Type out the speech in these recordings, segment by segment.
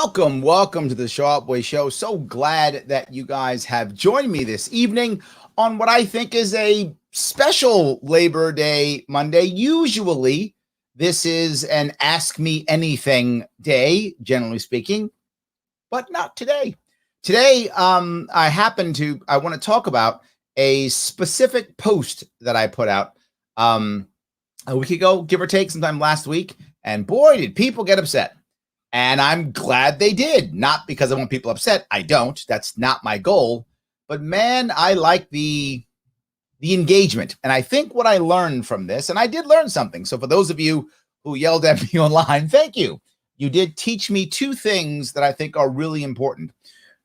Welcome to the Sharpe Way show. So glad that you guys have joined me this evening on what I think is a special Labor Day Monday. Usually, this is an Ask Me Anything day, generally speaking, but not today. Today, I want to talk about a specific post that I put out a week ago, give or take, sometime last week. And boy, did people get upset. And I'm glad they did, not because I want people upset. I don't. That's not my goal. But man, I like the engagement. And I think what I learned from this, and I did learn something. So for those of you who yelled at me online, thank you. You did teach me two things that I think are really important.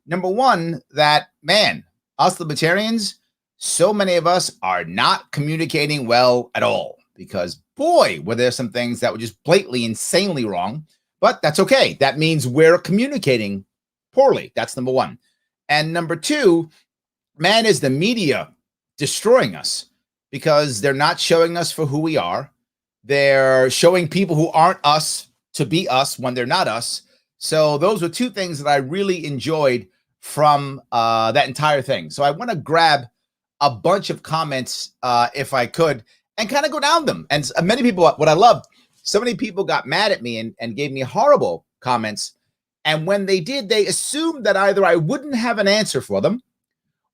Number one, that, man, us libertarians, so many of us are not communicating well at all. Because, boy, were there some things that were just blatantly, insanely wrong. But that's okay. That means we're communicating poorly. That's number one. And number two, man, is the media destroying us because they're not showing us for who we are. They're showing people who aren't us to be us when they're not us. So those were two things that I really enjoyed from that entire thing. So I want to grab a bunch of comments, if I could, and kind of go down them. And many people, what I loved, so many people got mad at me and gave me horrible comments. And when they did, they assumed that either I wouldn't have an answer for them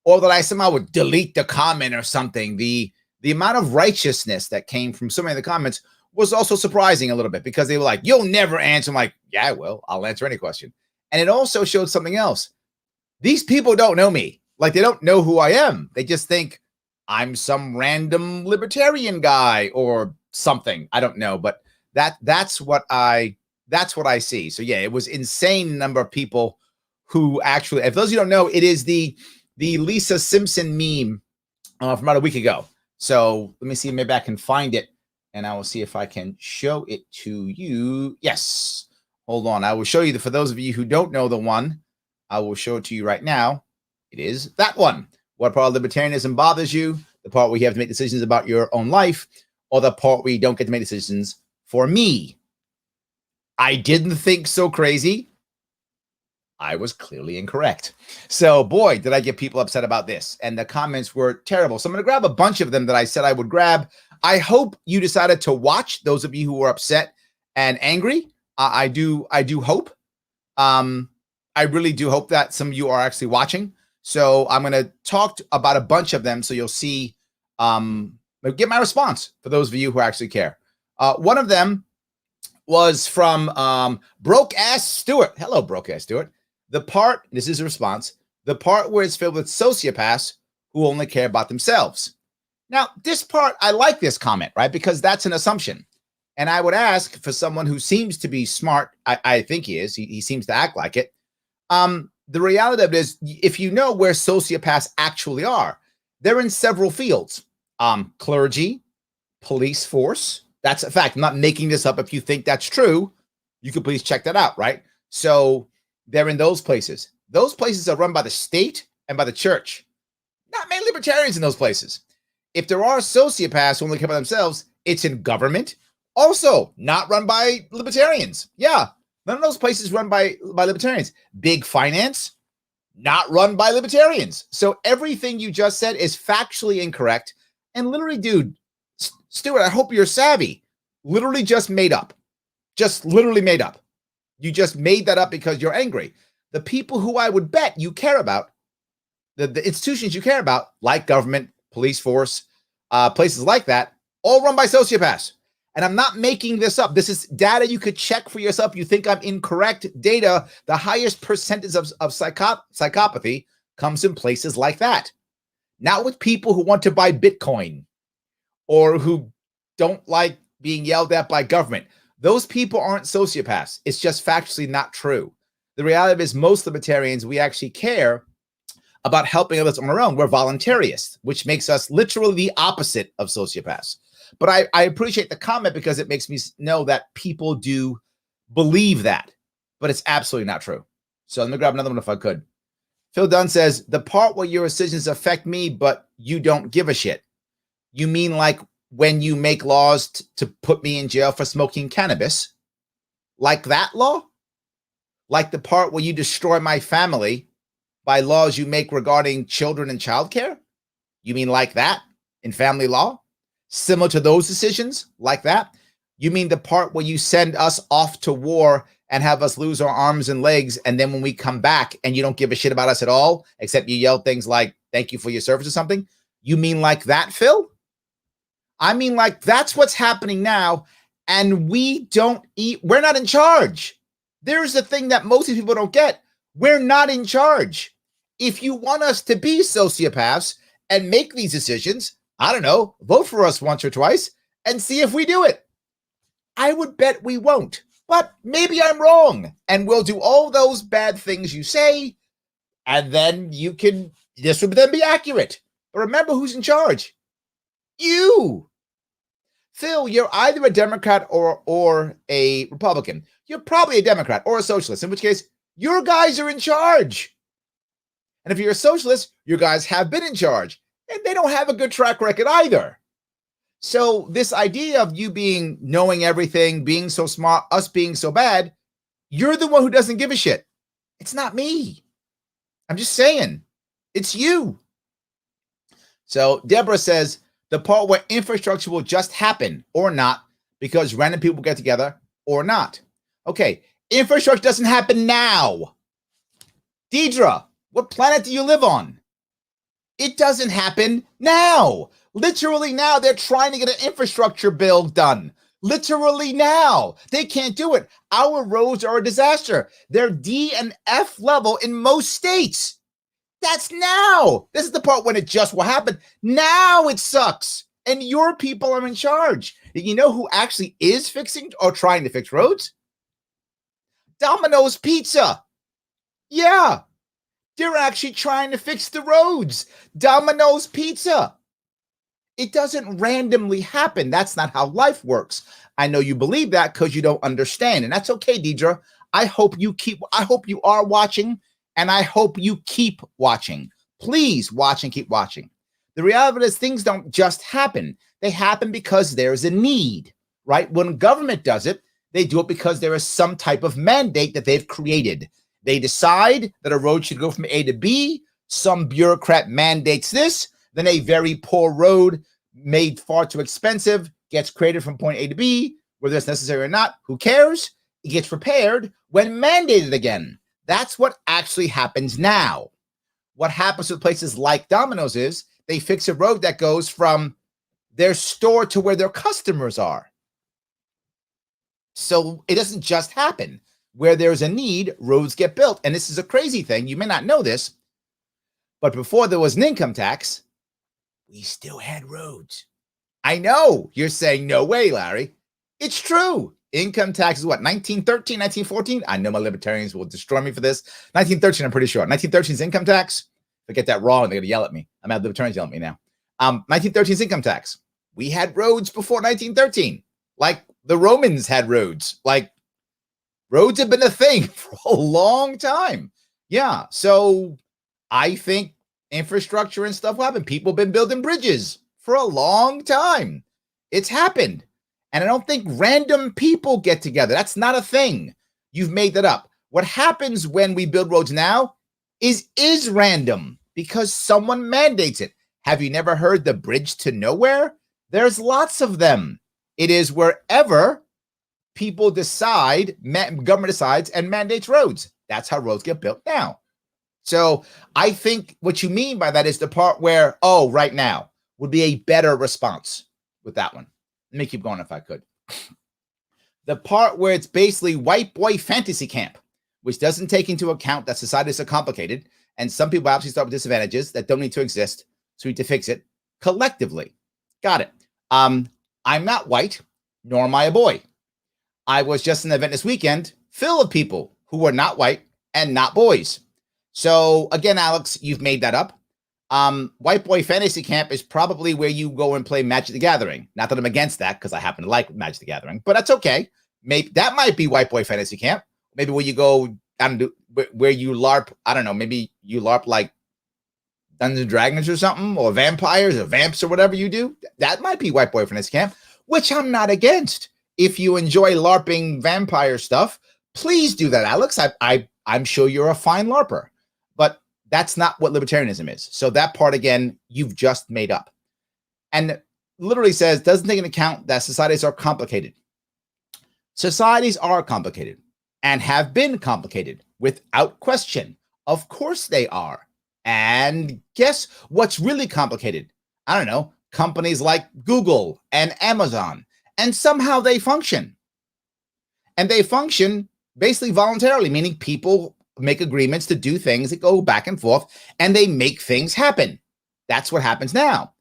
or that I somehow would delete the comment or something. The amount of righteousness that came from so many of the comments was also surprising a little bit because they were like, you'll never answer. I'm like, yeah, I will. I'll answer any question. And it also showed something else. These people don't know me. Like, they don't know who I am. They just think I'm some random libertarian guy or something. I don't know, but that's what I see. So yeah, it was insane number of people who actually, if those of you don't know, it is the Lisa Simpson meme from about a week ago. So let me see, maybe I can find it and I will see if I can show it to you. Yes, hold on. I will show you for those of you who don't know the one, I will show it to you right now. It is that one. What part of libertarianism bothers you? The part where you have to make decisions about your own life, or the part where you don't get to make decisions for me. I didn't think so crazy. I was clearly incorrect. So boy, did I get people upset about this. And the comments were terrible. So I'm going to grab a bunch of them that I said I would grab. I hope you decided to watch, those of you who were upset and angry. I do hope. I really do hope that some of you are actually watching. So I'm going to talk about a bunch of them so you'll see, get my response for those of you who actually care. One of them was from Broke Ass Stewart. Hello, Broke Ass Stewart. The part, this is a response, the part where it's filled with sociopaths who only care about themselves. Now, this part, I like this comment, right? Because that's an assumption. And I would ask for someone who seems to be smart. I think he is. He seems to act like it. The reality of it is, if you know where sociopaths actually are, they're in several fields. Clergy, police force. That's a fact. I'm not making this up. If you think that's true, you can please check that out, right? So they're in those places. Those places are run by the state and by the church. Not many libertarians in those places. If there are sociopaths who only care about themselves, it's in government. Also, not run by libertarians. Yeah, none of those places run by libertarians. Big finance, not run by libertarians. So everything you just said is factually incorrect. And literally, dude, Stuart, I hope you're savvy. Literally just made up. Just literally made up. You just made that up because you're angry. The people who I would bet you care about, the institutions you care about, like government, police force, places like that, all run by sociopaths. And I'm not making this up. This is data you could check for yourself. You think I'm incorrect data. The highest percentage of psychopathy comes in places like that. Not with people who want to buy Bitcoin or who don't like being yelled at by government. Those people aren't sociopaths. It's just factually not true. The reality is most libertarians, we actually care about helping others on our own. We're voluntarists, which makes us literally the opposite of sociopaths. But I appreciate the comment because it makes me know that people do believe that, but it's absolutely not true. So let me grab another one if I could. Phil Dunn says, the part where your decisions affect me, but you don't give a shit. You mean like when you make laws to put me in jail for smoking cannabis? Like that law? Like the part where you destroy my family by laws you make regarding children and childcare? You mean like that in family law? Similar to those decisions like that? You mean the part where you send us off to war and have us lose our arms and legs, and then when we come back and you don't give a shit about us at all, except you yell things like, thank you for your service or something? You mean like that, Phil? I mean like that's what's happening now, and we don't eat. We're not in charge. There's the thing that most people don't get. We're not in charge. If you want us to be sociopaths and make these decisions, I don't know, vote for us once or twice and see if we do it. I would bet we won't, but maybe I'm wrong, and we'll do all those bad things you say, and then this would then be accurate. But remember who's in charge. You. Phil, you're either a Democrat or a Republican. You're probably a Democrat or a socialist, in which case your guys are in charge. And if you're a socialist, your guys have been in charge, and they don't have a good track record either. So this idea of you knowing everything, being so smart, us being so bad, you're the one who doesn't give a shit. It's not me. I'm just saying, it's you. So Deborah says the part where infrastructure will just happen or not because random people get together or not. Okay, infrastructure doesn't happen now. Deidre, what planet do you live on? It doesn't happen now. Literally now, they're trying to get an infrastructure bill done. Literally now. They can't do it. Our roads are a disaster. They're D and F level in most states. That's now. This is the part when it just will happen. Now it sucks. And your people are in charge. You know who actually is fixing or trying to fix roads? Domino's Pizza. Yeah. They're actually trying to fix the roads. Domino's Pizza. It doesn't randomly happen. That's not how life works. I know you believe that because you don't understand. And that's okay, Deidre. I hope you are watching, and I hope you keep watching. Please watch and keep watching. The reality is things don't just happen. They happen because there's a need, right? When government does it, they do it because there is some type of mandate that they've created. They decide that a road should go from A to B. Some bureaucrat mandates this. Then a very poor road made far too expensive gets created from point A to B, whether it's necessary or not. Who cares? It gets repaired when mandated again. That's what actually happens now. What happens with places like Domino's is they fix a road that goes from their store to where their customers are. So it doesn't just happen. Where there's a need, roads get built. And this is a crazy thing. You may not know this, but before there was an income tax, we still had roads. I know you're saying, no way, Larry. It's true. Income tax is what, 1913, 1914? I know my libertarians will destroy me for this. 1913, I'm pretty sure. 1913's income tax. If I get that wrong, they're going to yell at me. I'm going to have libertarians yell at me now. 1913's income tax. We had roads before 1913. Like the Romans had roads. Like roads have been a thing for a long time. Yeah. So I think infrastructure and stuff will happen. People have been building bridges for a long time. It's happened. And I don't think random people get together. That's not a thing. You've made that up. What happens when we build roads now is random because someone mandates it. Have you never heard the bridge to nowhere? There's lots of them. It is wherever people decide, government decides and mandates roads. That's how roads get built now. So I think what you mean by that is the part where, oh, right now would be a better response with that one. Let me keep going if I could. The part where it's basically white boy fantasy camp, which doesn't take into account that society is so complicated and some people actually start with disadvantages that don't need to exist. So we need to fix it collectively. Got it. I'm not white, nor am I a boy. I was just in an event this weekend full of people who are not white and not boys. So again, Alex, you've made that up. White boy fantasy camp is probably where you go and play Magic the Gathering. Not that I'm against that because I happen to like Magic the Gathering, but that's okay. Maybe that might be white boy fantasy camp. Maybe where you go, I don't know, where you LARP, I don't know, maybe you LARP like Dungeons and Dragons or something, or vampires or vamps or whatever you do. That might be white boy fantasy camp, which I'm not against. If you enjoy LARPing vampire stuff, Please do that, Alex. I'm sure you're a fine LARPer, but that's not what libertarianism is. So that part, again, you've just made up. And literally says, doesn't take into account that societies are complicated. Societies are complicated and have been complicated without question. Of course they are. And guess what's really complicated? I don't know, companies like Google and Amazon, and somehow they function. And they function basically voluntarily, meaning people make agreements to do things that go back and forth, and they make things happen. That's what happens now.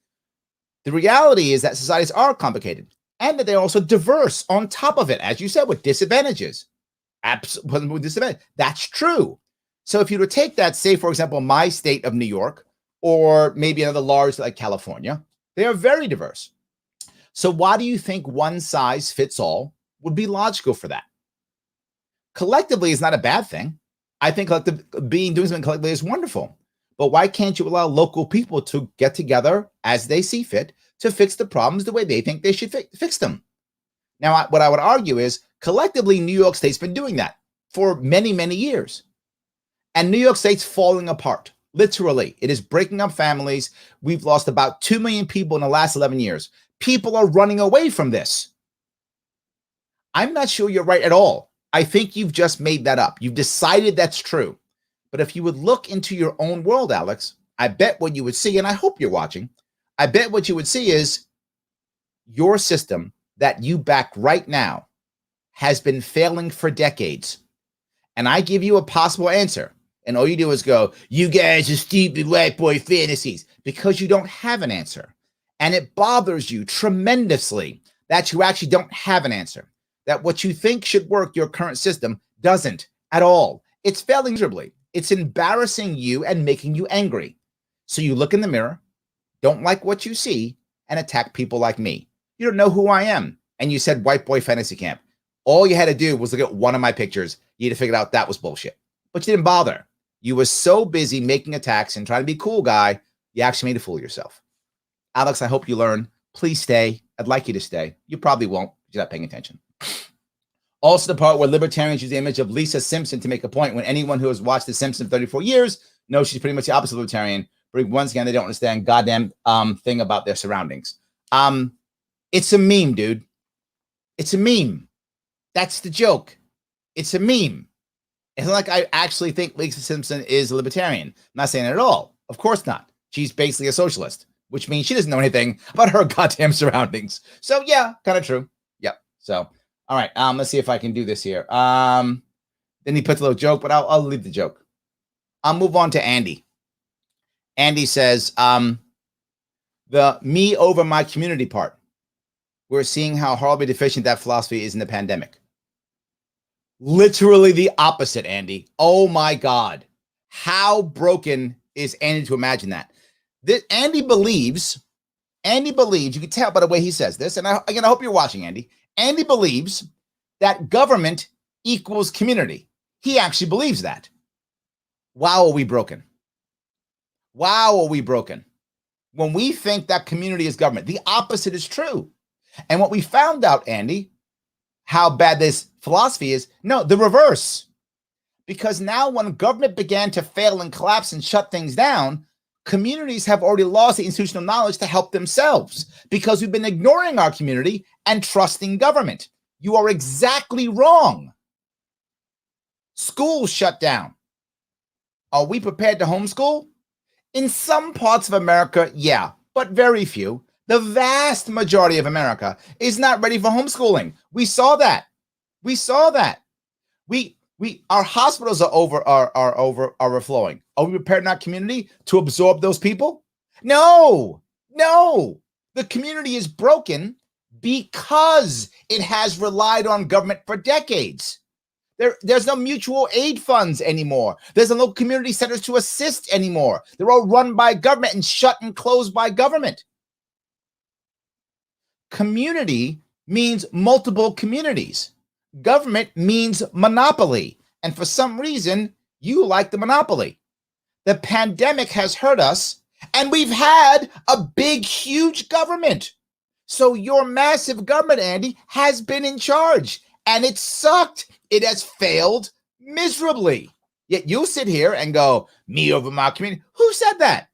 The reality is that societies are complicated and that they're also diverse on top of it, as you said, with disadvantages. Absolutely, with disadvantages. That's true. So if you were to take that, say, for example, my state of New York, or maybe another large like California, they are very diverse. So why do you think one size fits all would be logical for that? Collectively is not a bad thing. I think doing something collectively is wonderful. But why can't you allow local people to get together as they see fit to fix the problems the way they think they should fix them? Now, what I would argue is collectively, New York State's been doing that for many, many years. And New York State's falling apart. Literally, it is breaking up families. We've lost about 2 million people in the last 11 years. People are running away from this. I'm not sure you're right at all. I think you've just made that up. You've decided that's true. But if you would look into your own world, Alex, I bet what you would see, and I hope you're watching, I bet what you would see is your system that you back right now has been failing for decades. And I give you a possible answer. And all you do is go, you guys are stupid white boy fantasies, because you don't have an answer. And it bothers you tremendously that you actually don't have an answer. That what you think should work, your current system, doesn't at all. It's failing miserably. It's embarrassing you and making you angry. So you look in the mirror, don't like what you see, and attack people like me. You don't know who I am. And you said white boy fantasy camp. All you had to do was look at one of my pictures. You had to figure out that was bullshit. But you didn't bother. You were so busy making attacks and trying to be a cool guy, you actually made a fool of yourself. Alex, I hope you learn. Please stay. I'd like you to stay. You probably won't. You're not paying attention. Also, the part where libertarians use the image of Lisa Simpson to make a point, when anyone who has watched The Simpsons for 34 years knows she's pretty much the opposite of libertarian. But once again, they don't understand goddamn thing about their surroundings. It's a meme, dude. It's a meme. That's the joke. It's a meme. It's not like I actually think Lisa Simpson is a libertarian. I'm not saying it at all. Of course not. She's basically a socialist, which means she doesn't know anything about her goddamn surroundings. So yeah, kind of true. Yep. So, all right. Let's see if I can do this here. Then he puts a little joke, but I'll leave the joke. I'll move on to Andy. Andy says, the me over my community part. We're seeing how horribly deficient that philosophy is in the pandemic. Literally the opposite, Andy. Oh my God. How broken is Andy to imagine that? Andy believes, you can tell by the way he says this, and I hope you're watching, Andy. Andy believes that government equals community. He actually believes that. Wow, are we broken? Wow, are we broken? When we think that community is government, the opposite is true. And what we found out, Andy, how bad this philosophy is, no, the reverse. Because now when government began to fail and collapse and shut things down, communities have already lost the institutional knowledge to help themselves because we've been ignoring our community and trusting government. You are exactly wrong. Schools shut down. Are we prepared to homeschool? In some parts of America, yeah, but very few. The vast majority of America is not ready for homeschooling. We saw that. Our hospitals are overflowing. Are we prepared in our community to absorb those people? No. The community is broken because it has relied on government for decades. There's no mutual aid funds anymore. There's no community centers to assist anymore. They're all run by government and shut and closed by government. Community means multiple communities. Government means monopoly. And for some reason, you like the monopoly. The pandemic has hurt us, and we've had a big, huge government. So your massive government, Andy, has been in charge. and it sucked. It has failed miserably. Yet you sit here and go, me over my community. Who said that?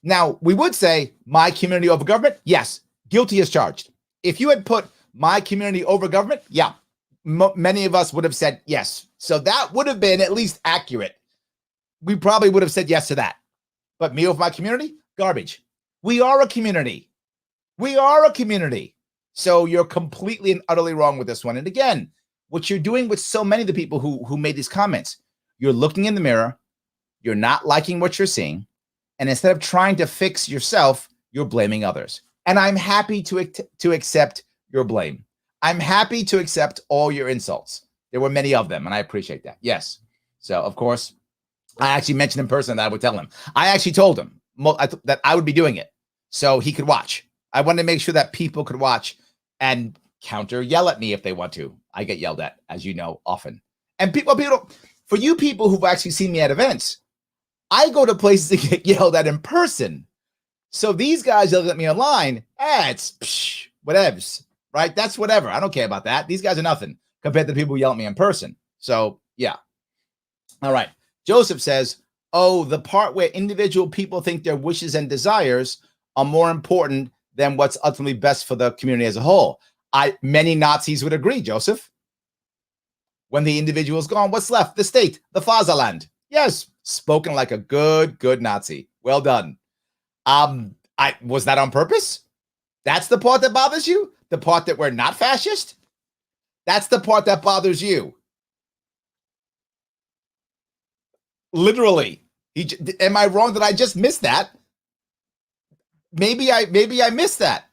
Now, we would say my community over government. Yes, guilty as charged. If you had put my community over government, yeah, many of us would have said yes. So that would have been at least accurate. We probably would have said yes to that. But me over my community, garbage. We are a community. We are a community. So you're completely and utterly wrong with this one. And again, what you're doing with so many of the people who made these comments, you're looking in the mirror, you're not liking what you're seeing, and instead of trying to fix yourself, you're blaming others. And I'm happy to accept your blame. I'm happy to accept all your insults. There were many of them, and I appreciate that. Yes. So, of course, I actually mentioned in person that I would tell him. I actually told him that I would be doing it so he could watch. I wanted to make sure that people could watch and counter yell at me if they want to. I get yelled at, as you know, often. And people, for you people who've actually seen me at events, I go to places to get yelled at in person. So these guys yelling at me online, it's whatevs, right? That's whatever. I don't care about that. These guys are nothing compared to the people who yell at me in person. So, yeah. All right. Joseph says, oh, the part where individual people think their wishes and desires are more important than what's ultimately best for the community as a whole. Many Nazis would agree, Joseph. When the individual is gone, what's left? The state, the Fatherland. Yes, spoken like a good Nazi. Well done. Was that on purpose? That's the part that bothers you? The part that we're not fascist? That's the part that bothers you. Literally. Am I wrong that I just missed that? Maybe I missed that.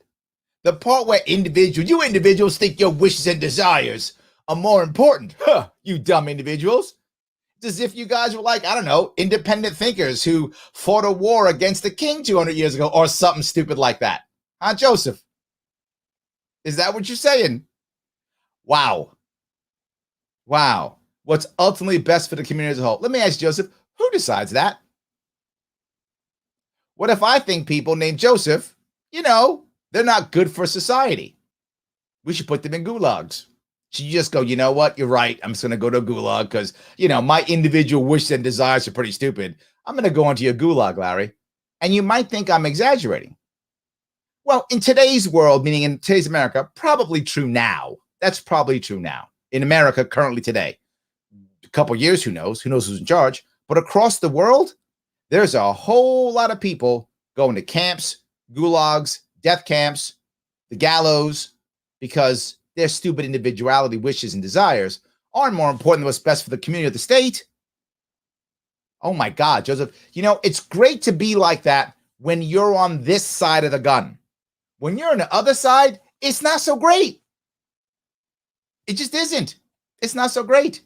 The part where you individuals think your wishes and desires are more important. Huh, you dumb individuals. It's as if you guys were like, I don't know, independent thinkers who fought a war against the king 200 years ago or something stupid like that. Huh, Joseph? Is that what you're saying? Wow. Wow. What's ultimately best for the community as a whole? Let me ask Joseph, who decides that? What if I think people named Joseph, they're not good for society? We should put them in gulags. Should you just go, you know what? You're right. I'm just going to go to a gulag because, my individual wishes and desires are pretty stupid. I'm going to go into your gulag, Larry. And you might think I'm exaggerating. Well, in today's world, meaning in today's America, probably true now. That's probably true now. In America, currently today. A couple years, who knows? Who knows who's in charge? But across the world, there's a whole lot of people going to camps, gulags, death camps, the gallows, because their stupid individuality, wishes, and desires aren't more important than what's best for the community of the state. Oh my God, Joseph. It's great to be like that when you're on this side of the gun. When you're on the other side, it's not so great. It just isn't. It's not so great.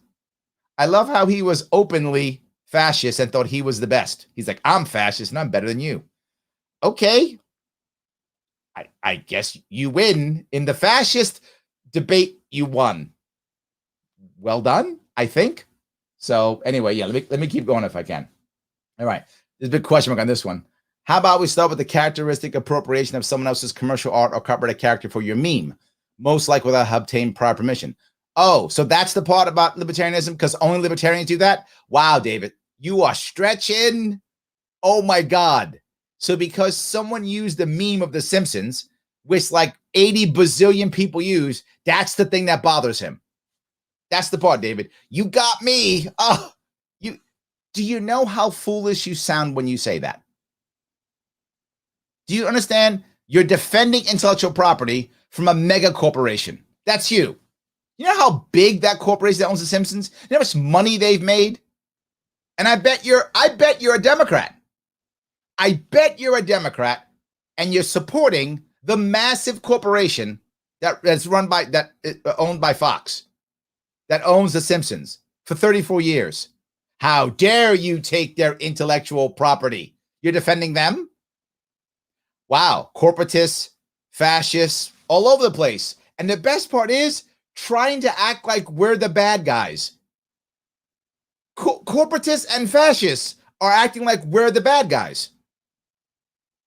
I love how he was openly fascist and thought he was the best. He's like, I'm fascist and I'm better than you. Okay. I guess you win. In the fascist debate, you won. Well done, I think. So anyway, yeah, let me keep going if I can. All right. There's a big question mark on this one. How about we start with the characteristic appropriation of someone else's commercial art or copyrighted character for your meme, most likely without obtained prior permission? Oh, so that's the part about libertarianism, because only libertarians do that? Wow, David, you are stretching. Oh my God. So because someone used the meme of The Simpsons, which like 80 bazillion people use, that's the thing that bothers him. That's the part, David. You got me. Oh, do you know how foolish you sound when you say that? Do you understand? You're defending intellectual property from a mega corporation. That's you. You know how big that corporation that owns The Simpsons? You know how much money they've made? And I bet you're a Democrat. I bet you're a Democrat and you're supporting the massive corporation that's owned by Fox, that owns The Simpsons for 34 years. How dare you take their intellectual property? You're defending them? Wow, corporatists, fascists, all over the place. And the best part is trying to act like we're the bad guys. Corporatists and fascists are acting like we're the bad guys.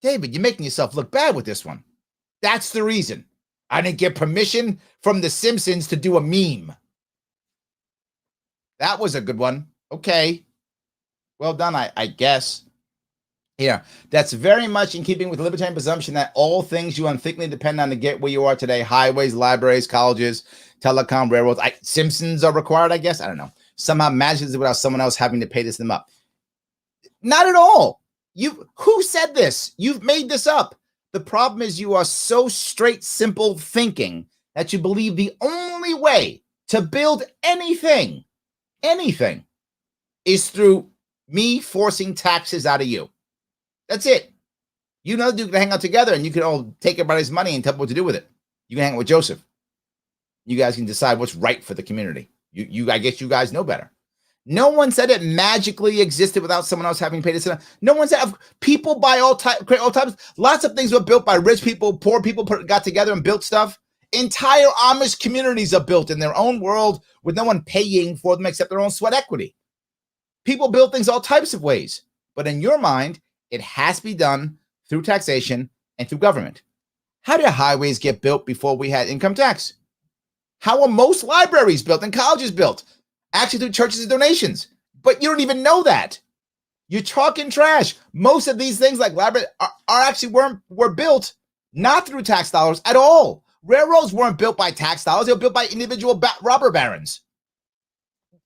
David, you're making yourself look bad with this one. That's the reason. I didn't get permission from the Simpsons to do a meme. That was a good one. Okay. Well done, I guess. Yeah, that's very much in keeping with the libertarian presumption that all things you unthinkingly depend on to get where you are today, highways, libraries, colleges, telecom, railroads, Simpsons are required, I guess. I don't know. Somehow manages it without someone else having to pay this them up. Not at all. Who said this? You've made this up. The problem is you are so straight, simple thinking that you believe the only way to build anything is through me forcing taxes out of you. That's it. You know, you can hang out together and you can all take everybody's money and tell them what to do with it. You can hang out with Joseph. You guys can decide what's right for the community. I guess you guys know better. No one said it magically existed without someone else having paid it. No one said people buy create all types. Lots of things were built by rich people, poor people got together and built stuff. Entire Amish communities are built in their own world with no one paying for them except their own sweat equity. People build things all types of ways, but in your mind, it has to be done through taxation and through government. How did highways get built before we had income tax? How are most libraries built and colleges built? Actually through churches and donations. But you don't even know that. You're talking trash. Most of these things like libraries are actually were built not through tax dollars at all. Railroads weren't built by tax dollars. They were built by individual robber barons.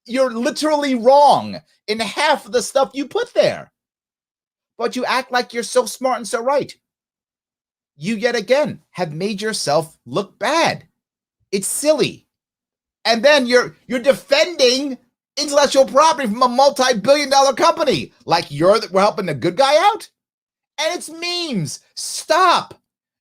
You're literally wrong in half of the stuff you put there. But you act like you're so smart and so right. You yet again have made yourself look bad. It's silly. And then you're defending intellectual property from a multi-billion-dollar company. Like we're helping the good guy out? And it's memes. Stop.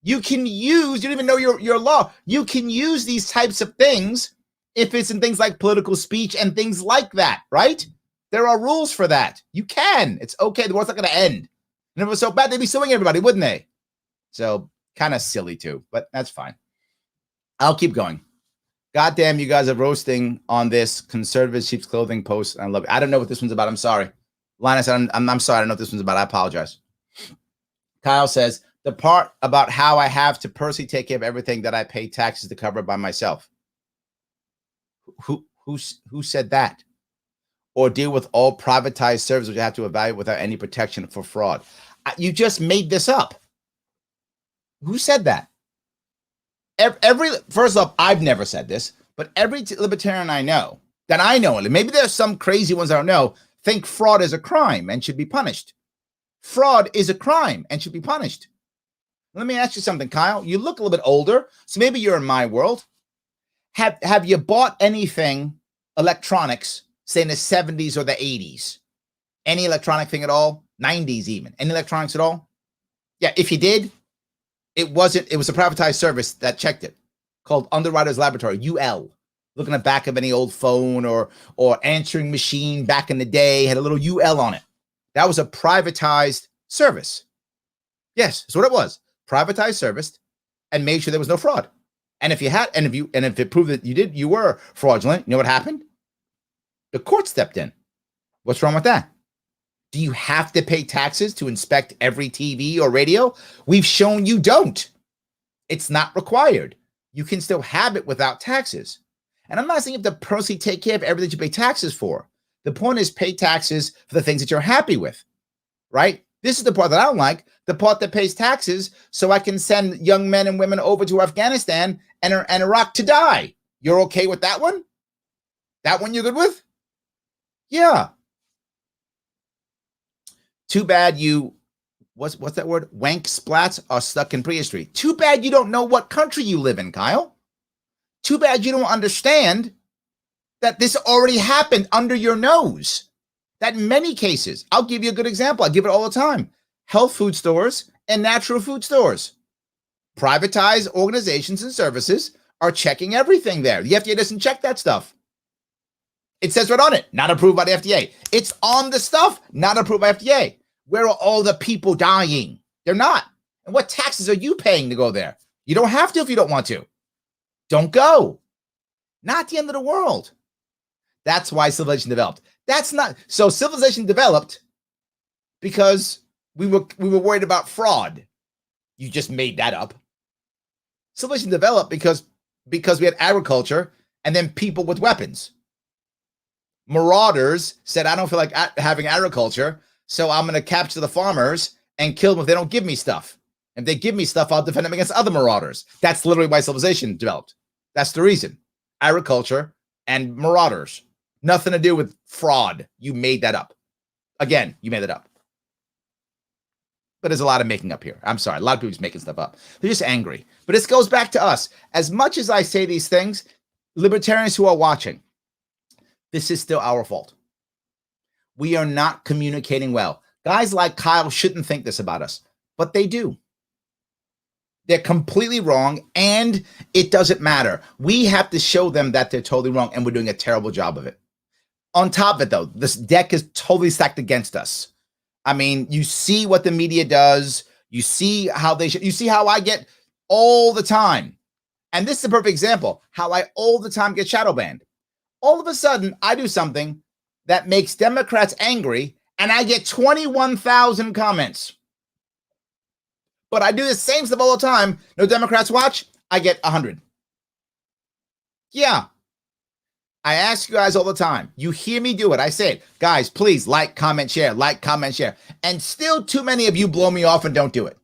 You don't even know your law. You can use these types of things if it's in things like political speech and things like that, right? There are rules for that. You can. It's okay. The world's not going to end. And if it was so bad, they'd be suing everybody, wouldn't they? So kind of silly too, but that's fine. I'll keep going. Goddamn, you guys are roasting on this conservative sheep's clothing post. I love it. I don't know what this one's about. I'm sorry. Linus, I'm sorry. I don't know what this one's about. I apologize. Kyle says, the part about how I have to personally take care of everything that I pay taxes to cover by myself. Who said that? Or deal with all privatized services which you have to evaluate without any protection for fraud. You just made this up. Who said that? First off, I've never said this, but every libertarian I know, and maybe there's some crazy ones I don't know, think fraud is a crime and should be punished. Fraud is a crime and should be punished. Let me ask you something, Kyle. You look a little bit older, so maybe you're in my world. Have you bought anything, electronics, say in the 70s or the 80s? Any electronic thing at all? 90s even. Any electronics at all? Yeah, if you did, it was a privatized service that checked it, called Underwriters Laboratory, UL. Looking at the back of any old phone or answering machine back in the day, had a little UL on it. That was a privatized service. Yes, that's what it was. Privatized service, and made sure there was no fraud. And if it proved that you were fraudulent, you know what happened? The court stepped in. What's wrong with that? Do you have to pay taxes to inspect every TV or radio? We've shown you don't. It's not required. You can still have it without taxes. And I'm not saying you have to personally take care of everything you pay taxes for. The point is pay taxes for the things that you're happy with, right? This is the part that I don't like, the part that pays taxes so I can send young men and women over to Afghanistan and Iraq to die. You're okay with that one? That one you're good with? Yeah. Too bad you, what's that word? Wank splats are stuck in prehistory. Too bad you don't know what country you live in, Kyle. Too bad you don't understand that this already happened under your nose. That in many cases, I'll give you a good example. I give it all the time. Health food stores and natural food stores. Privatized organizations and services are checking everything there. The FDA doesn't check that stuff. It says right on it, not approved by the FDA. It's on the stuff, not approved by FDA. Where are all the people dying? They're not. And what taxes are you paying to go there? You don't have to if you don't want to. Don't go. Not the end of the world. That's why civilization developed. So civilization developed because we were worried about fraud. You just made that up. Civilization developed because we had agriculture and then people with weapons. Marauders said, I don't feel like having agriculture, so I'm going to capture the farmers and kill them if they don't give me stuff. If they give me stuff, I'll defend them against other marauders. That's literally why civilization developed. That's the reason. Agriculture and marauders. Nothing to do with fraud. You made that up. Again, you made it up. But there's a lot of making up here. I'm sorry. A lot of people just making stuff up. They're just angry. But this goes back to us. As much as I say these things, libertarians who are watching, this is still our fault. We are not communicating well. Guys like Kyle shouldn't think this about us, but they do. They're completely wrong, and it doesn't matter. We have to show them that they're totally wrong, and we're doing a terrible job of it. On top of it, though, this deck is totally stacked against us. I mean, you see what the media does. You see how you see how I get all the time. And this is a perfect example, how I all the time get shadow banned. All of a sudden, I do something that makes Democrats angry, and I get 21,000 comments. But I do the same stuff all the time. No Democrats watch, I get 100. Yeah. I ask you guys all the time. You hear me do it. I say it. Guys, please like, comment, share. Like, comment, share. And still too many of you blow me off and don't do it.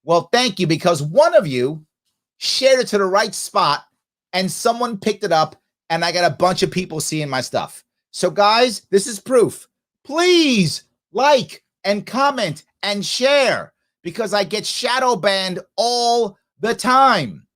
Well, thank you, because one of you shared it to the right spot and someone picked it up and I got a bunch of people seeing my stuff. So guys, this is proof. Please like and comment and share, because I get shadow banned all the time.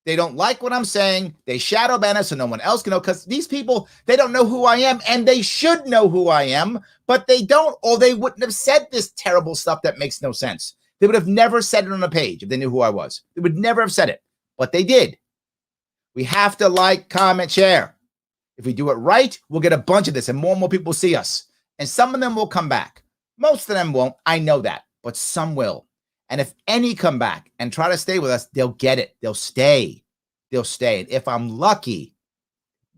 They don't like what I'm saying. They shadow ban us so no one else can know, because these people, they don't know who I am, and they should know who I am, but they don't, or they wouldn't have said this terrible stuff that makes no sense. They would have never said it on a page if they knew who I was. They would never have said it, but they did. We have to like, comment, share. If we do it right, we'll get a bunch of this, and more people will see us. And some of them will come back. Most of them won't. I know that. But some will. And if any come back and try to stay with us, they'll get it. They'll stay. They'll stay. And if I'm lucky,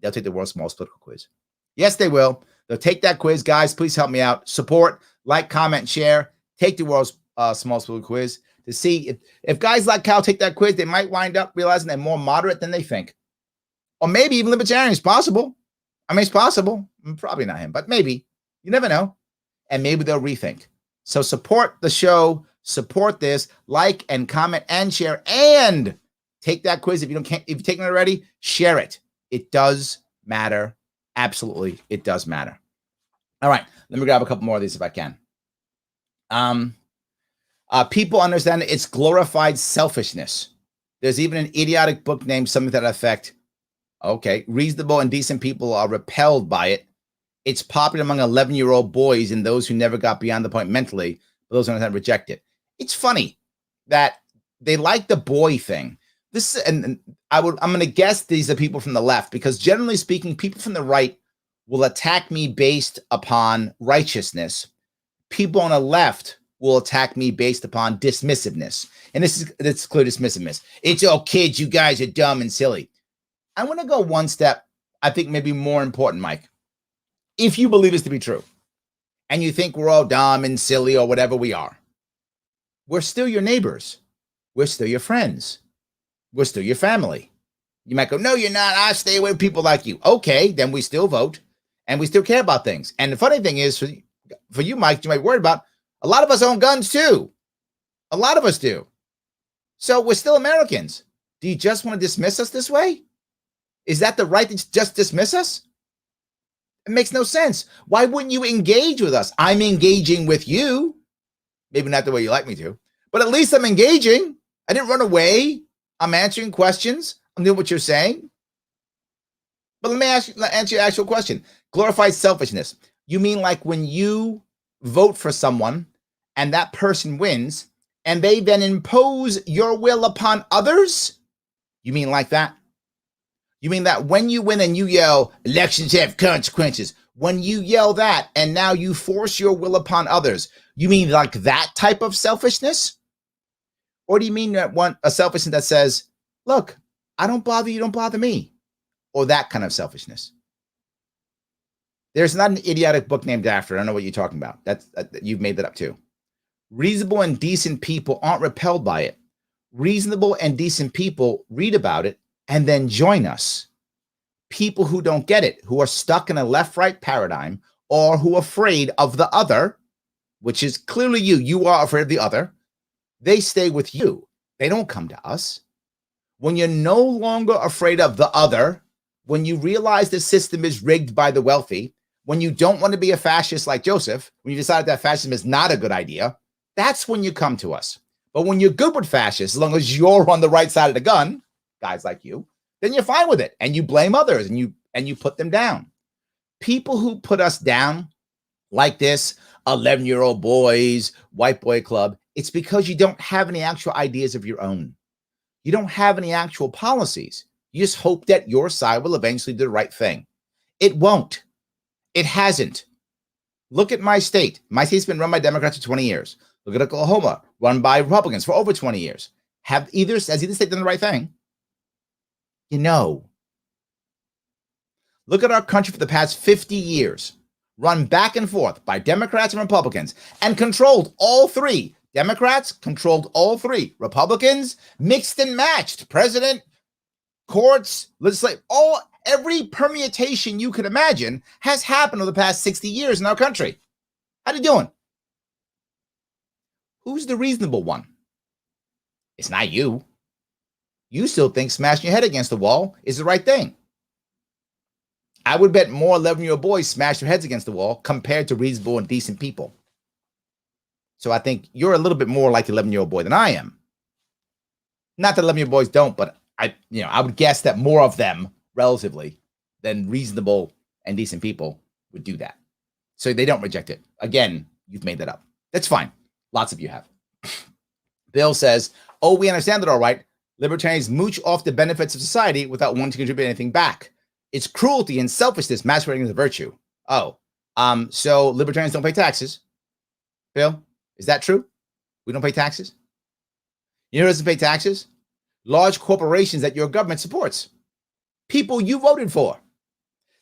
they'll take the world's smallest political quiz. Yes, they will. They'll take that quiz. Guys, please help me out. Support, like, comment, share. Take the world's smallest political quiz to see if guys like Cal take that quiz, they might wind up realizing they're more moderate than they think. Or maybe even libertarian is possible. I mean, it's possible. Probably not him, but maybe. You never know. And maybe they'll rethink. So support the show, support this, like and comment and share, and take that quiz. If you've taken it already, share it. It does matter. Absolutely, it does matter. All right, let me grab a couple more of these if I can. People understand it's glorified selfishness. There's even an idiotic book named something to that effect. Okay, reasonable and decent people are repelled by it. It's popular among 11-year-old boys and those who never got beyond the point mentally, but those who don't reject it. It's funny that they like the boy thing. I'm going to guess these are people from the left, because generally speaking, people from the right will attack me based upon righteousness. People on the left will attack me based upon dismissiveness. And it's clear dismissiveness. It's all kids. You guys are dumb and silly. I want to go one step, I think maybe more important, Mike. If you believe this to be true, and you think we're all dumb and silly or whatever we are, we're still your neighbors. We're still your friends. We're still your family. You might go, no, you're not. I stay away with people like you. Okay, then we still vote, and we still care about things. And the funny thing is, for you, Mike, you might worry about, a lot of us own guns too. A lot of us do. So we're still Americans. Do you just want to dismiss us this way? Is that the right to just dismiss us? It makes no sense. Why wouldn't you engage with us? I'm engaging with you. Maybe not the way you like me to, but at least I'm engaging. I didn't run away. I'm answering questions. I'm doing what you're saying. But let me answer your actual question. Glorified selfishness. You mean like when you vote for someone and that person wins and they then impose your will upon others? You mean like that? You mean that when you win and you yell, elections have consequences, when you yell that and now you force your will upon others, you mean like that type of selfishness? Or do you mean that a selfishness that says, look, I don't bother you, don't bother me? Or that kind of selfishness? There's not an idiotic book named after. I don't know what you're talking about. You've made that up too. Reasonable and decent people aren't repelled by it. Reasonable and decent people read about it and then join us. People who don't get it, who are stuck in a left-right paradigm, or who are afraid of the other, which is clearly you are afraid of the other, they stay with you. They don't come to us. When you're no longer afraid of the other, when you realize the system is rigged by the wealthy, when you don't want to be a fascist like Joseph, when you decide that fascism is not a good idea, that's when you come to us. But when you're good with fascists, as long as you're on the right side of the gun, guys like you, then you're fine with it. And you blame others and you put them down. People who put us down like this, 11-year-old boys, white boy club, it's because you don't have any actual ideas of your own. You don't have any actual policies. You just hope that your side will eventually do the right thing. It won't. It hasn't. Look at my state. My state's been run by Democrats for 20 years. Look at Oklahoma, run by Republicans for over 20 years. Has either state done the right thing? You know. Look at our country for the past 50 years, run back and forth by Democrats and Republicans, and controlled all three. Democrats controlled all three. Republicans mixed and matched. President, courts, legislature, every permutation you could imagine has happened over the past 60 years in our country. How you doing? Who's the reasonable one? It's not you. You still think smashing your head against the wall is the right thing. I would bet more 11-year-old boys smash their heads against the wall compared to reasonable and decent people. So I think you're a little bit more like the 11-year-old boy than I am. Not that 11-year-old boys don't, but I would guess that more of them, relatively, than reasonable and decent people would do that. So they don't reject it. Again, you've made that up. That's fine. Lots of you have. Bill says, oh, we understand that all right. Libertarians mooch off the benefits of society without wanting to contribute anything back. It's cruelty and selfishness masquerading as a virtue. Oh, so libertarians don't pay taxes? Bill, is that true? We don't pay taxes? You know who doesn't pay taxes? Large corporations that your government supports. People you voted for.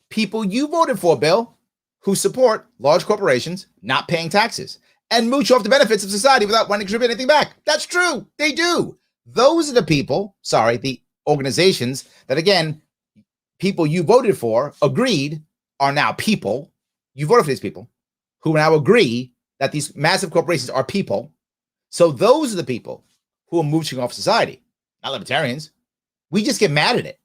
People you voted for, Bill, who support large corporations not paying taxes and mooch off the benefits of society without wanting to contribute anything back. That's true. They do. Those are the people, the organizations that, again, people you voted for agreed are now people. You voted for these people who now agree that these massive corporations are people. So those are the people who are mooching off society, not libertarians. We just get mad at it.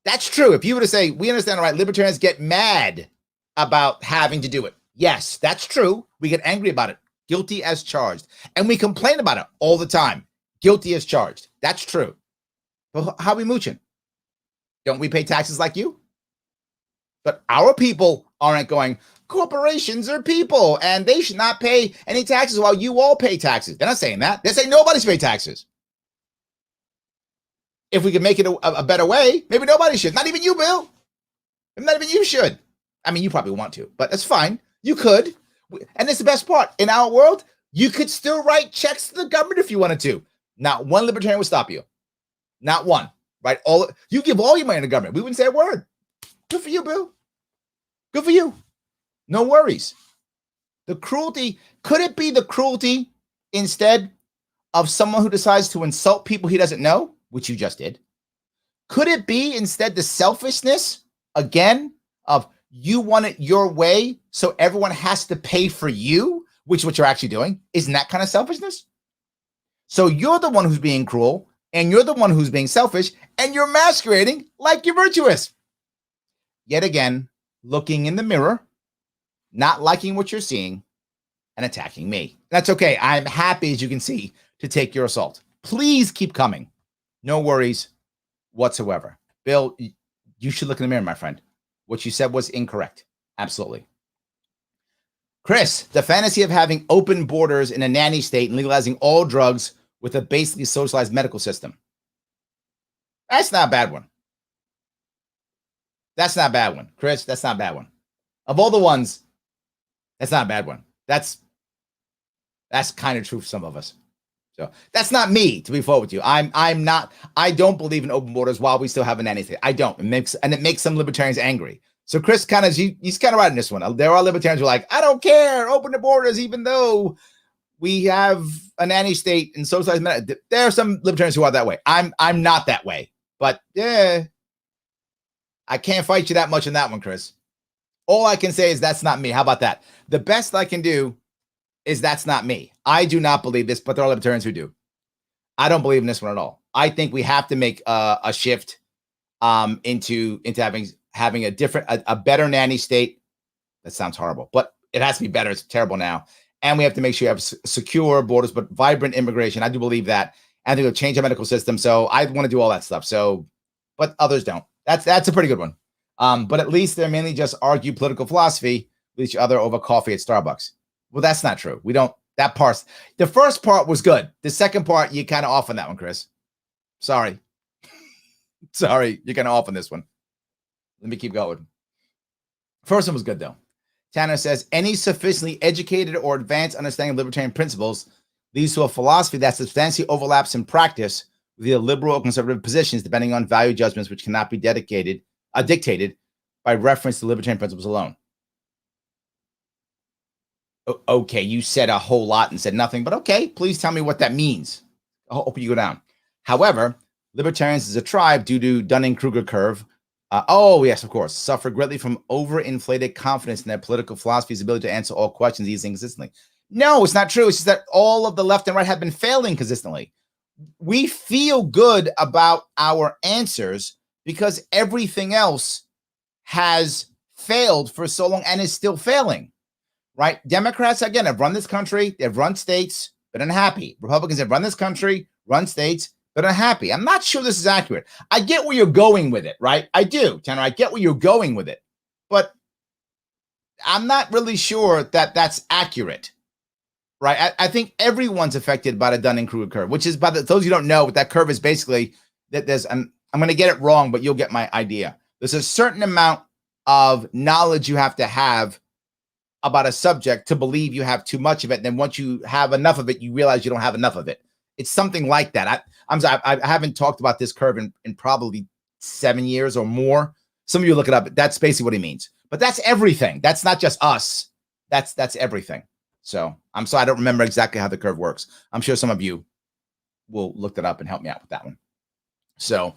That's true. If you were to say, we understand, all right, libertarians get mad about having to do it. Yes, that's true. We get angry about it. Guilty as charged. And we complain about it all the time. Guilty as charged. That's true. But how are we mooching? Don't we pay taxes like you? But our people aren't going, corporations are people and they should not pay any taxes while you all pay taxes. They're not saying that. They're saying nobody should pay taxes. If we could make it a better way, maybe nobody should. Not even you, Bill. Not even you should. I mean, you probably want to, but that's fine. You could. And it's the best part. In our world, you could still write checks to the government if you wanted to. Not one libertarian would stop you. Not one. Right? You give all your money to the government. We wouldn't say a word. Good for you, Bill. Good for you. No worries. The cruelty, could it be the cruelty instead of someone who decides to insult people he doesn't know, which you just did? Could it be instead the selfishness, again, of you want it your way, so everyone has to pay for you, which is what you're actually doing? Isn't that kind of selfishness? So you're the one who's being cruel, and you're the one who's being selfish, and you're masquerading like you're virtuous. Yet again, looking in the mirror, not liking what you're seeing, and attacking me. That's okay. I'm happy, as you can see, to take your assault. Please keep coming. No worries whatsoever. Bill, you should look in the mirror, my friend. What you said was incorrect. Absolutely. Chris, the fantasy of having open borders in a nanny state and legalizing all drugs with a basically socialized medical system. That's not a bad one. That's not a bad one. Chris, that's not a bad one. Of all the ones, that's not a bad one. That's kind of true for some of us. So that's not me, to be forward with you. I don't believe in open borders while we still have a nanny state. I don't. It makes some libertarians angry. So Chris he's kind of right in this one. There are libertarians who are like, I don't care, open the borders, even though we have a nanny state and socialized medicine. There are some libertarians who are that way. I'm not that way, but yeah, I can't fight you that much on that one, Chris. All I can say is that's not me. How about that? The best I can do is that's not me. I do not believe this, but there are libertarians who do. I don't believe in this one at all. I think we have to make a shift into having a different, a better nanny state. That sounds horrible, but it has to be better. It's terrible now. And we have to make sure you have secure borders, but vibrant immigration. I do believe that. I think it'll change our medical system. So I want to do all that stuff. So, but others don't. That's a pretty good one. But at least they're mainly just argue political philosophy with each other over coffee at Starbucks. Well, that's not true. We don't. That part. The first part was good. The second part, you kind of off on that one, Chris. Sorry. Sorry, you're kind of off on this one. Let me keep going. First one was good, though. Tanner says, any sufficiently educated or advanced understanding of libertarian principles leads to a philosophy that substantially overlaps in practice with either liberal or conservative positions, depending on value judgments, which cannot be dictated by reference to libertarian principles alone. Okay, you said a whole lot and said nothing, but okay, please tell me what that means. I hope you go down. However, libertarians as a tribe, due to Dunning-Kruger curve, oh, yes, of course, suffer greatly from overinflated confidence in their political philosophy's ability to answer all questions easily and consistently. No, it's not true. It's just that all of the left and right have been failing consistently. We feel good about our answers because everything else has failed for so long and is still failing, right? Democrats, again, have run this country. They've run states, but unhappy. Republicans have run this country, run states, but unhappy. I'm not sure this is accurate. I get where you're going with it, right? I do, Tanner. I get where you're going with it, but I'm not really sure that that's accurate, right? I think everyone's affected by the Dunning-Kruger curve, which is, by those you don't know, what that curve is basically that there's I'm going to get it wrong, but you'll get my idea. There's a certain amount of knowledge you have to have about a subject to believe you have too much of it. And then once you have enough of it, you realize you don't have enough of it. It's something like that. I'm sorry, I haven't talked about this curve in probably 7 years or more. Some of you look it up. That's basically what he means. But that's everything. That's not just us. That's everything. So I'm sorry, I don't remember exactly how the curve works. I'm sure some of you will look that up and help me out with that one. So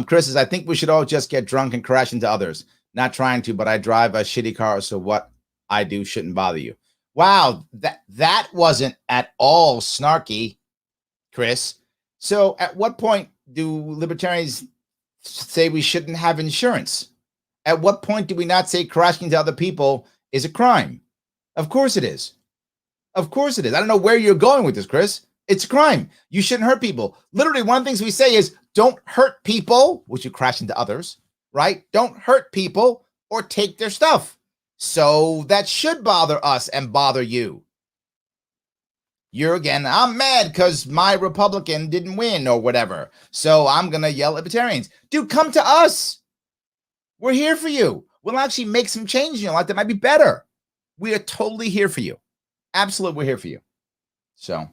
Chris says, I think we should all just get drunk and crash into others. Not trying to, but I drive a shitty car, so what I do shouldn't bother you. Wow, that wasn't at all snarky, Chris. So at what point do libertarians say we shouldn't have insurance? At what point do we not say crashing into other people is a crime? Of course it is. Of course it is. I don't know where you're going with this, Chris. It's a crime. You shouldn't hurt people. Literally, one of the things we say is don't hurt people, which you crash into others, right? Don't hurt people or take their stuff. So that should bother us and bother you. You're again, I'm mad because my Republican didn't win or whatever. So I'm going to yell at libertarians. Dude, come to us. We're here for you. We'll actually make some change in your life that might be better. We are totally here for you. Absolutely, we're here for you. So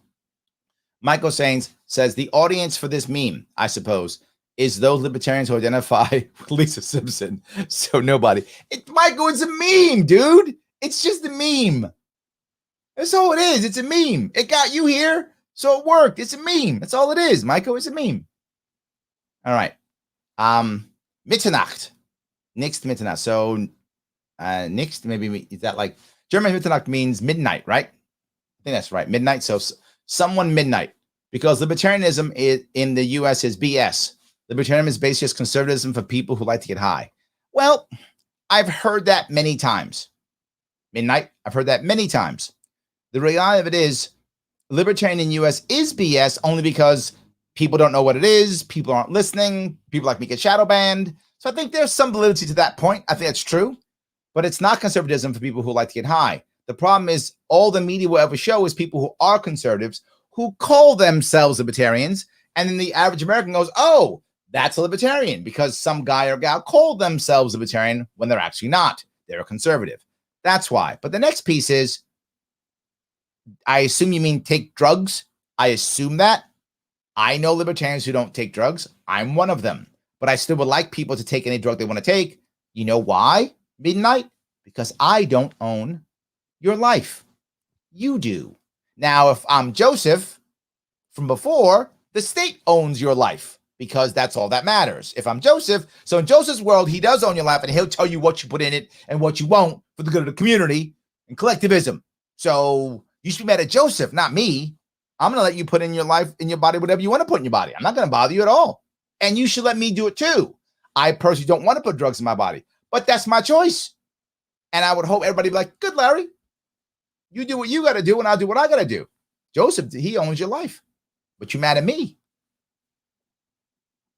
Michael Sainz says the audience for this meme, I suppose, is those libertarians who identify with Lisa Simpson. So nobody. Michael, it's a meme, dude. It's just a meme. That's all it is. It's a meme. It got you here, so it worked. It's a meme. That's all it is, Michael. It's a meme. All right. Mitternacht. Next Mitternacht. So next, maybe, is that like, German Mitternacht means midnight, right? I think that's right. Midnight. So someone midnight. Because libertarianism in the U.S. is BS. Libertarianism is basically just conservatism for people who like to get high. Well, I've heard that many times. Midnight, I've heard that many times. The reality of it is, libertarian in the U.S. is BS only because people don't know what it is. People aren't listening. People like me get shadow banned. So I think there's some validity to that point. I think that's true. But it's not conservatism for people who like to get high. The problem is all the media will ever show is people who are conservatives who call themselves libertarians. And then the average American goes, oh, that's a libertarian because some guy or gal called themselves libertarian when they're actually not. They're a conservative. That's why. But the next piece is, I assume you mean take drugs. I assume that. I know libertarians who don't take drugs. I'm one of them. But I still would like people to take any drug they want to take. You know why? Midnight? Because I don't own your life. You do. Now, if I'm Joseph from before, the state owns your life because that's all that matters. If I'm Joseph, so in Joseph's world, he does own your life and he'll tell you what you put in it and what you won't for the good of the community and collectivism. So you should be mad at Joseph, not me. I'm going to let you put in your life, in your body, whatever you want to put in your body. I'm not going to bother you at all. And you should let me do it too. I personally don't want to put drugs in my body, but that's my choice. And I would hope everybody be like, good, Larry. You do what you got to do and I'll do what I got to do. Joseph, he owns your life, but you mad at me.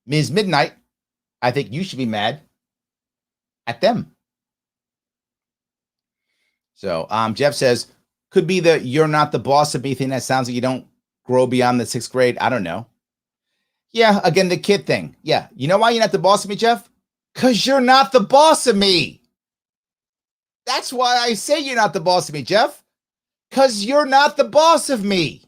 Ms. Midnight, I think you should be mad at them. So Jeff says, could be the you're not the boss of me thing. That sounds like you don't grow beyond the 6th grade. I don't know. Yeah, again, the kid thing. Yeah, you know why you're not the boss of me, Jeff? Because you're not the boss of me. That's why I say you're not the boss of me, Jeff. Because you're not the boss of me.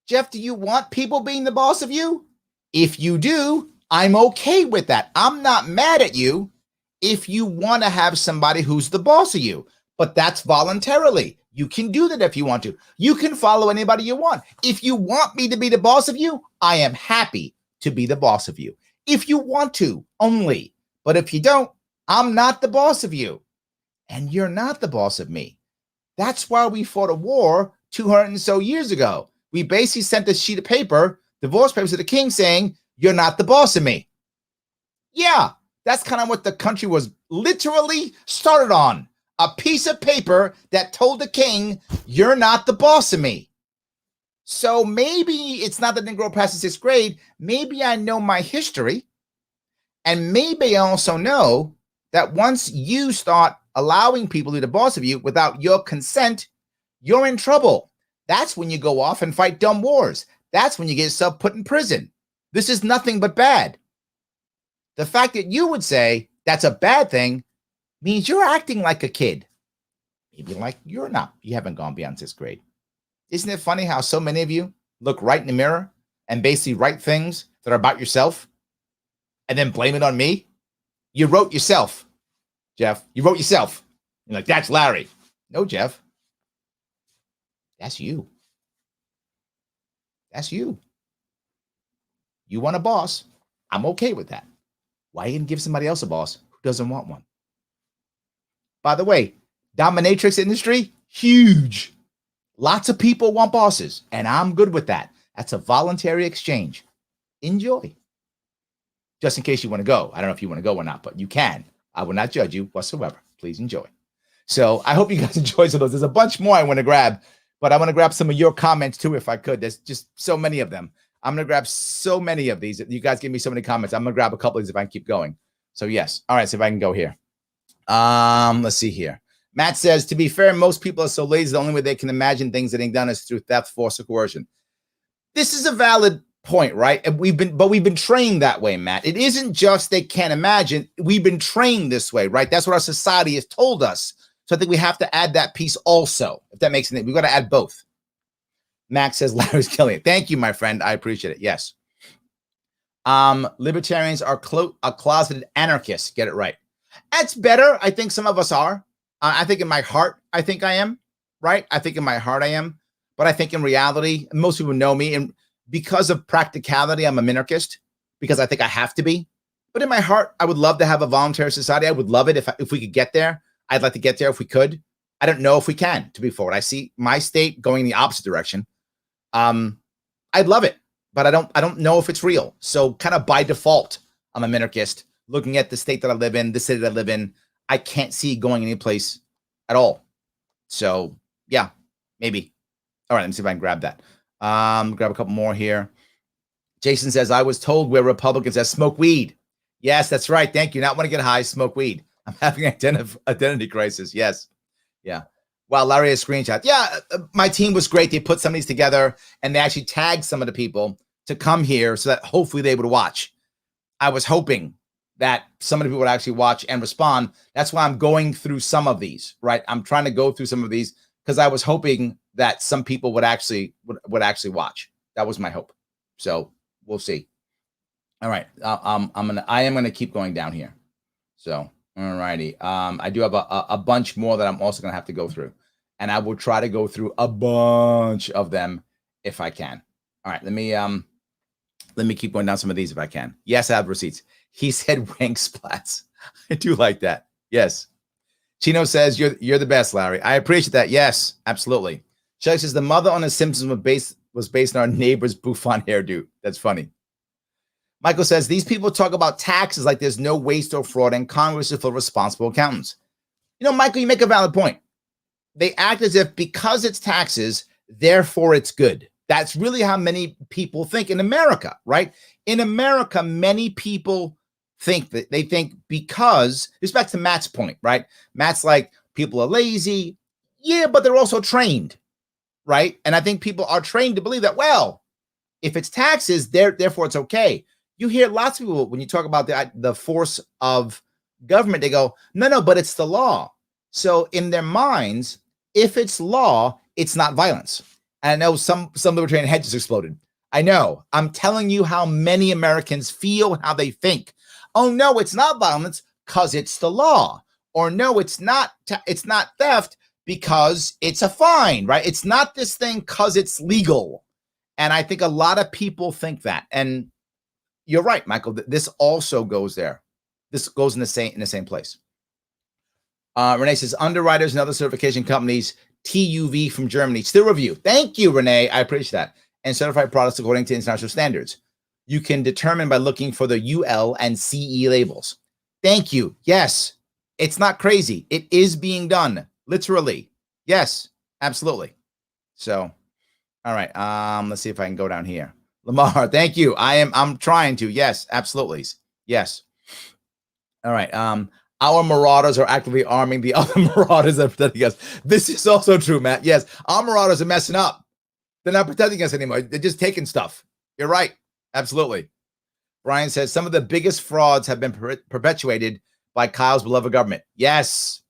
Jeff, do you want people being the boss of you? If you do, I'm okay with that. I'm not mad at you if you want to have somebody who's the boss of you. But that's voluntarily. You can do that if you want to. You can follow anybody you want. If you want me to be the boss of you, I am happy to be the boss of you. If you want to, only. But if you don't, I'm not the boss of you. And you're not the boss of me. That's why we fought a war 200 and so years ago. We basically sent a sheet of paper, divorce papers to the king saying, you're not the boss of me. Yeah, that's kind of what the country was literally started on. A piece of paper that told the king, you're not the boss of me. So maybe it's not that I didn't grow past the 6th grade. Maybe I know my history. And maybe I also know that once you start allowing people to be the boss of you without your consent, you're in trouble. That's when you go off and fight dumb wars. That's when you get yourself put in prison. This is nothing but bad. The fact that you would say that's a bad thing means you're acting like a kid. Maybe like you're not. You haven't gone beyond 6th grade. Isn't it funny how so many of you look right in the mirror and basically write things that are about yourself and then blame it on me? You wrote yourself, Jeff. You wrote yourself. You're like, that's Larry. No, Jeff. That's you. That's you. You want a boss. I'm okay with that. Why even give somebody else a boss who doesn't want one? By the way, dominatrix industry, huge. Lots of people want bosses, and I'm good with that. That's a voluntary exchange. Enjoy. Just in case you want to go. I don't know if you want to go or not, but you can. I will not judge you whatsoever. Please enjoy. So I hope you guys enjoy some of those. There's a bunch more I want to grab, but I want to grab some of your comments too, if I could. There's just so many of them. I'm going to grab so many of these. You guys give me so many comments. I'm going to grab a couple of these if I can keep going. So yes. All right. So if I can go here. Let's see here. Matt says, to be fair, most people are so lazy, the only way they can imagine things that ain't done is through theft, force, or coercion. This is a valid point, right? And we've been trained that way, Matt. It isn't just they can't imagine. We've been trained this way, right? That's what our society has told us. So I think we have to add that piece also, if that makes sense. We've got to add both. Max says, Larry's killing it. Thank you, my friend. I appreciate it. Yes. Libertarians are closeted anarchists. Get it right. That's better. I think some of us are. I think in my heart, I think I am, right? I think in my heart I am. But I think in reality, most people know me. And because of practicality, I'm a minarchist because I think I have to be. But in my heart, I would love to have a voluntary society. I would love it if we could get there. I'd like to get there if we could. I don't know if we can, to be forward. I see my state going in the opposite direction. I'd love it, but I don't know if it's real. So kind of by default, I'm a minarchist. Looking at the state that I live in, the city that I live in, I can't see going any place at all. So yeah, maybe. All right, let me see if I can grab that. Grab a couple more here. Jason says, I was told we're Republicans that smoke weed. Yes, that's right. Thank you. Not want to get high, smoke weed. I'm having an identity crisis. Yes. Yeah. Wow, Larry has screenshot. Yeah, my team was great. They put some of these together and they actually tagged some of the people to come here so that hopefully they would watch. I was hoping that some of the people would actually watch and respond. That's why I'm going through some of these, right? I'm trying to go through some of these because I was hoping that some people would actually watch. That was my hope. So we'll see. All right. I am gonna keep going down here. So all righty. I do have a bunch more that I'm also gonna have to go through. and I will try to go through a bunch of them if I can. All right, let me keep going down some of these if I can. Yes, I have receipts. He said wank splats. I do like that. Yes. Chino says you're the best, Larry. I appreciate that. Yes, absolutely. Shelly says the mother on The Simpsons was based on our neighbor's bouffant hairdo. That's funny. Michael says these people talk about taxes like there's no waste or fraud, and Congress is full of responsible accountants. You know, Michael, you make a valid point. They act as if because it's taxes, therefore it's good. That's really how many people think in America, right? In America, many people think that they think because, it's back to Matt's point, right? Matt's like, people are lazy. Yeah, but they're also trained, right? And I think people are trained to believe that, well, if it's taxes, therefore it's okay. You hear lots of people, when you talk about the force of government, they go, no, but it's the law. So in their minds, if it's law, it's not violence. And I know some libertarian heads just exploded. I know. I'm telling you how many Americans feel and how they think. Oh, no, it's not violence because it's the law. Or no, it's not theft because it's a fine, right? It's not this thing because it's legal. And I think a lot of people think that. And you're right, Michael. This also goes there. This goes in the same place. Renee says underwriters and other certification companies, TUV from Germany, still review. Thank you, Renee. I appreciate that. And certified products according to international standards. You can determine by looking for the UL and CE labels. Thank you. Yes, it's not crazy. It is being done, literally. Yes, absolutely. So, all right. Let's see if I can go down here. Lamar, thank you. I'm trying to. Yes, absolutely. Yes. All right. Our marauders are actively arming the other marauders that are protecting us. This is also true, Matt. Yes, our marauders are messing up. They're not protecting us anymore. They're just taking stuff. You're right. Absolutely. Brian says some of the biggest frauds have been perpetuated by Kyle's beloved government. Yes.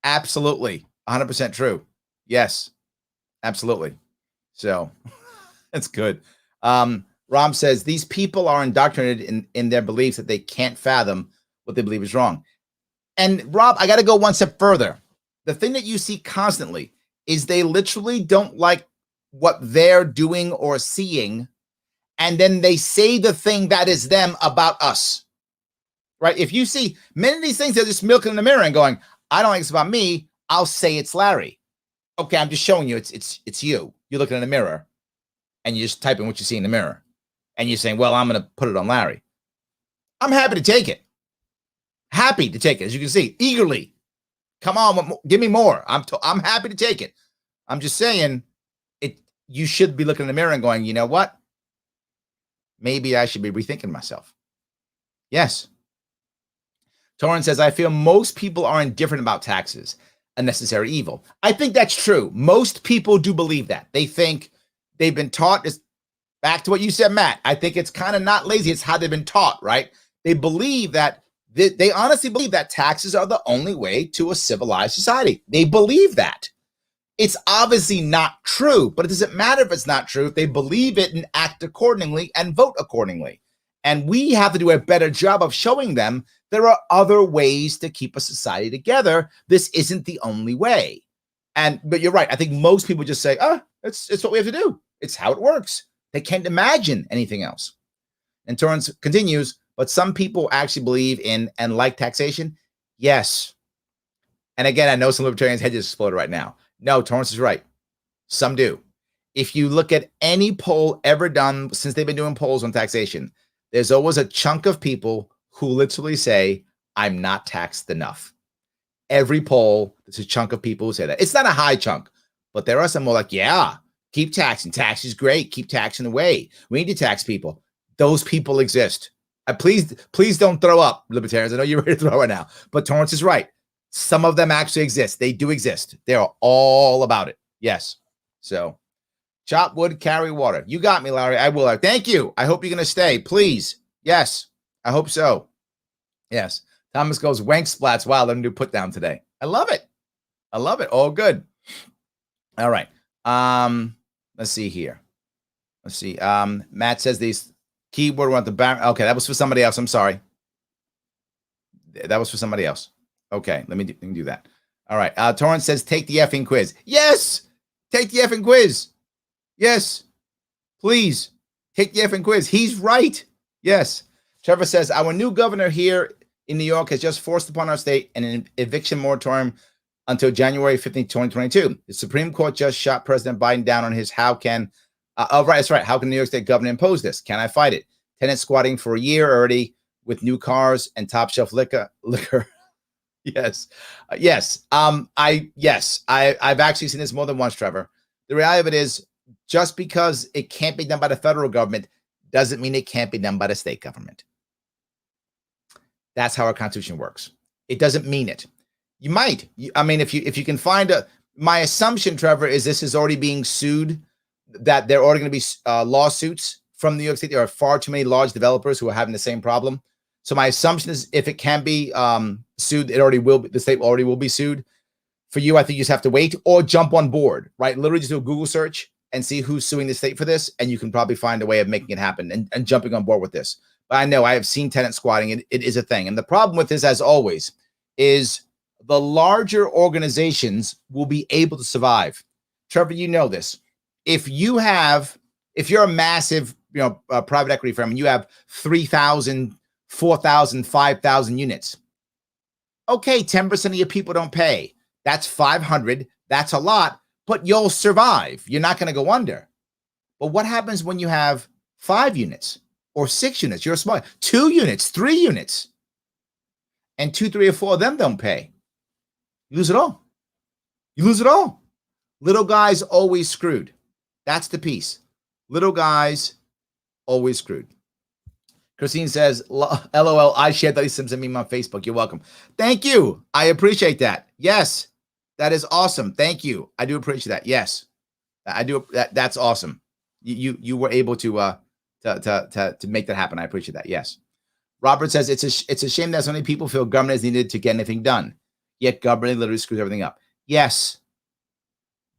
Absolutely. 100% true. Yes. Absolutely. So that's good. Ram says these people are indoctrinated in their beliefs that they can't fathom what they believe is wrong. And Rob, I got to go one step further. The thing that you see constantly is they literally don't like what they're doing or seeing, and then they say the thing that is them about us, right? If you see many of these things, they're just milking in the mirror and going, I don't think it's about me. I'll say it's Larry. Okay, I'm just showing you it's you. You're looking in the mirror and you're just typing what you see in the mirror. And you're saying, well, I'm going to put it on Larry. I'm happy to take it. Happy to take it, as you can see, eagerly. Come on, give me more. I'm happy to take it. I'm just saying, you should be looking in the mirror and going, you know what? Maybe I should be rethinking myself. Yes. Torrance says, I feel most people are indifferent about taxes, a necessary evil. I think that's true. Most people do believe that. They think they've been taught this. Back to what you said, Matt. I think it's kind of not lazy. It's how they've been taught, right? They believe that they honestly believe that taxes are the only way to a civilized society. They believe that. It's obviously not true, but it doesn't matter if it's not true if they believe it and act accordingly and vote accordingly. And we have to do a better job of showing them there are other ways to keep a society together. This isn't the only way. But you're right. I think most people just say, it's what we have to do. It's how it works. They can't imagine anything else. And Torrance continues, but some people actually believe in and like taxation. Yes. And again, I know some libertarians' heads just exploded right now. No, Torrance is right. Some do. If you look at any poll ever done since they've been doing polls on taxation, there's always a chunk of people who literally say, I'm not taxed enough. Every poll, there's a chunk of people who say that. It's not a high chunk, but there are some more like, yeah, keep taxing. Tax is great. Keep taxing away. We need to tax people. Those people exist. Please don't throw up, libertarians. I know you're ready to throw right now, but Torrance is right. Some of them actually exist. They do exist. They're all about it. Yes. So chop wood, carry water. You got me, Larry. I will. Thank you. I hope you're going to stay. Please. Yes. I hope so. Yes. Thomas goes, wank splats. Wow. Let him do put down today. I love it. I love it. All good. All right. Let's see here. Let's see. Matt says these keyword want the bar. Okay. That was for somebody else. I'm sorry. That was for somebody else. Okay. Let me do that. All right. Torrance says, take the effing quiz. Yes. Take the effing quiz. Yes. Please. Take the effing quiz. He's right. Yes. Trevor says, our new governor here in New York has just forced upon our state an eviction moratorium until January 15th, 2022. The Supreme Court just shot President Biden down on his how can that's right. How can New York State governor impose this? Can I fight it? Tenants squatting for a year already with new cars and top shelf liquor. Yes. I've actually seen this more than once, Trevor. The reality of it is, just because it can't be done by the federal government doesn't mean it can't be done by the state government. That's how our Constitution works. It doesn't mean it. You might. If you can find my assumption, Trevor, is this is already being sued, that there are already going to be lawsuits from New York State. There are far too many large developers who are having the same problem. So my assumption is, if it can be sued, it already will. The state already will be sued. For you, I think you just have to wait or jump on board, right? Literally just do a Google search and see who's suing the state for this, and you can probably find a way of making it happen and jumping on board with this. But I know I have seen tenant squatting. It is a thing. And the problem with this, as always, is the larger organizations will be able to survive. Trevor, you know this. If you're a massive, private equity firm, and you have 3,000, 4,000, 5,000 units, okay, 10% of your people don't pay. That's 500. That's a lot, but you'll survive. You're not going to go under. But what happens when you have 5 units or 6 units? You're small. 2 units, 3 units, and 2, 3, or 4 of them don't pay. You lose it all. You lose it all. Little guys always screwed. That's the piece. Little guys always screwed. Christine says, LOL, I shared the Lisa Simpson meme on Facebook. You're welcome. Thank you. I appreciate that. Yes, that is awesome. Thank you. I do appreciate that. Yes, I do. That's awesome. You were able to make that happen. I appreciate that. Yes. Robert says, it's a shame that so many people feel government is needed to get anything done, yet government literally screws everything up. Yes.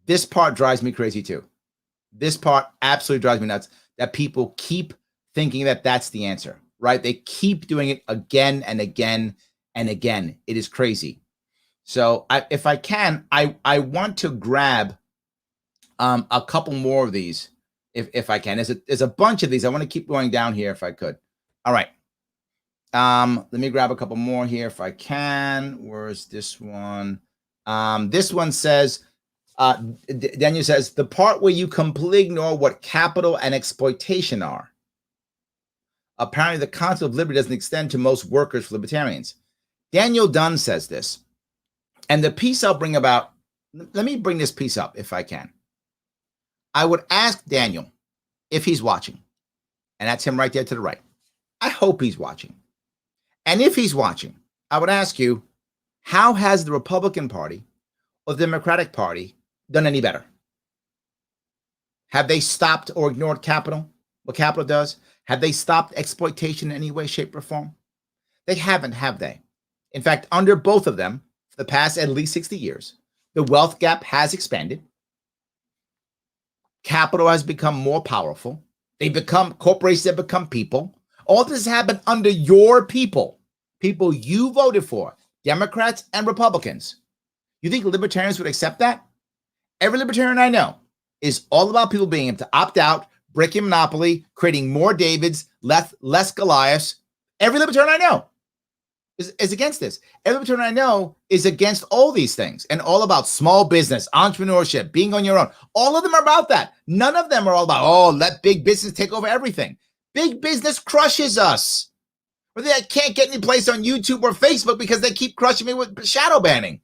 This part drives me crazy too. This part absolutely drives me nuts, that people keep thinking that that's the answer, right? They keep doing it again and again and again. It is crazy. So if I can, I want to grab a couple more of these if I can. There's a bunch of these. I want to keep going down here if I could. All right. Let me grab a couple more here if I can. Where's this one? This one says, Daniel says, the part where you completely ignore what capital and exploitation are. Apparently, the concept of liberty doesn't extend to most workers for libertarians. Daniel Dunn says this. And the piece I'll bring about, let me bring this piece up if I can. I would ask Daniel if he's watching. And that's him right there to the right. I hope he's watching. And if he's watching, I would ask you, how has the Republican Party or the Democratic Party done any better? Have they stopped or ignored capital? What capital does? Have they stopped exploitation in any way, shape, or form? They haven't, have they? In fact, under both of them, for the past at least 60 years, the wealth gap has expanded. Capital has become more powerful. Corporations have become people. All this happened under your people you voted for, Democrats and Republicans. You think libertarians would accept that? Every libertarian I know is all about people being able to opt out, breaking monopoly, creating more Davids, less Goliaths. Every libertarian I know is against this. Every libertarian I know is against all these things and all about small business, entrepreneurship, being on your own. All of them are about that. None of them are all about, let big business take over everything. Big business crushes us. Or they can't get any place on YouTube or Facebook because they keep crushing me with shadow banning.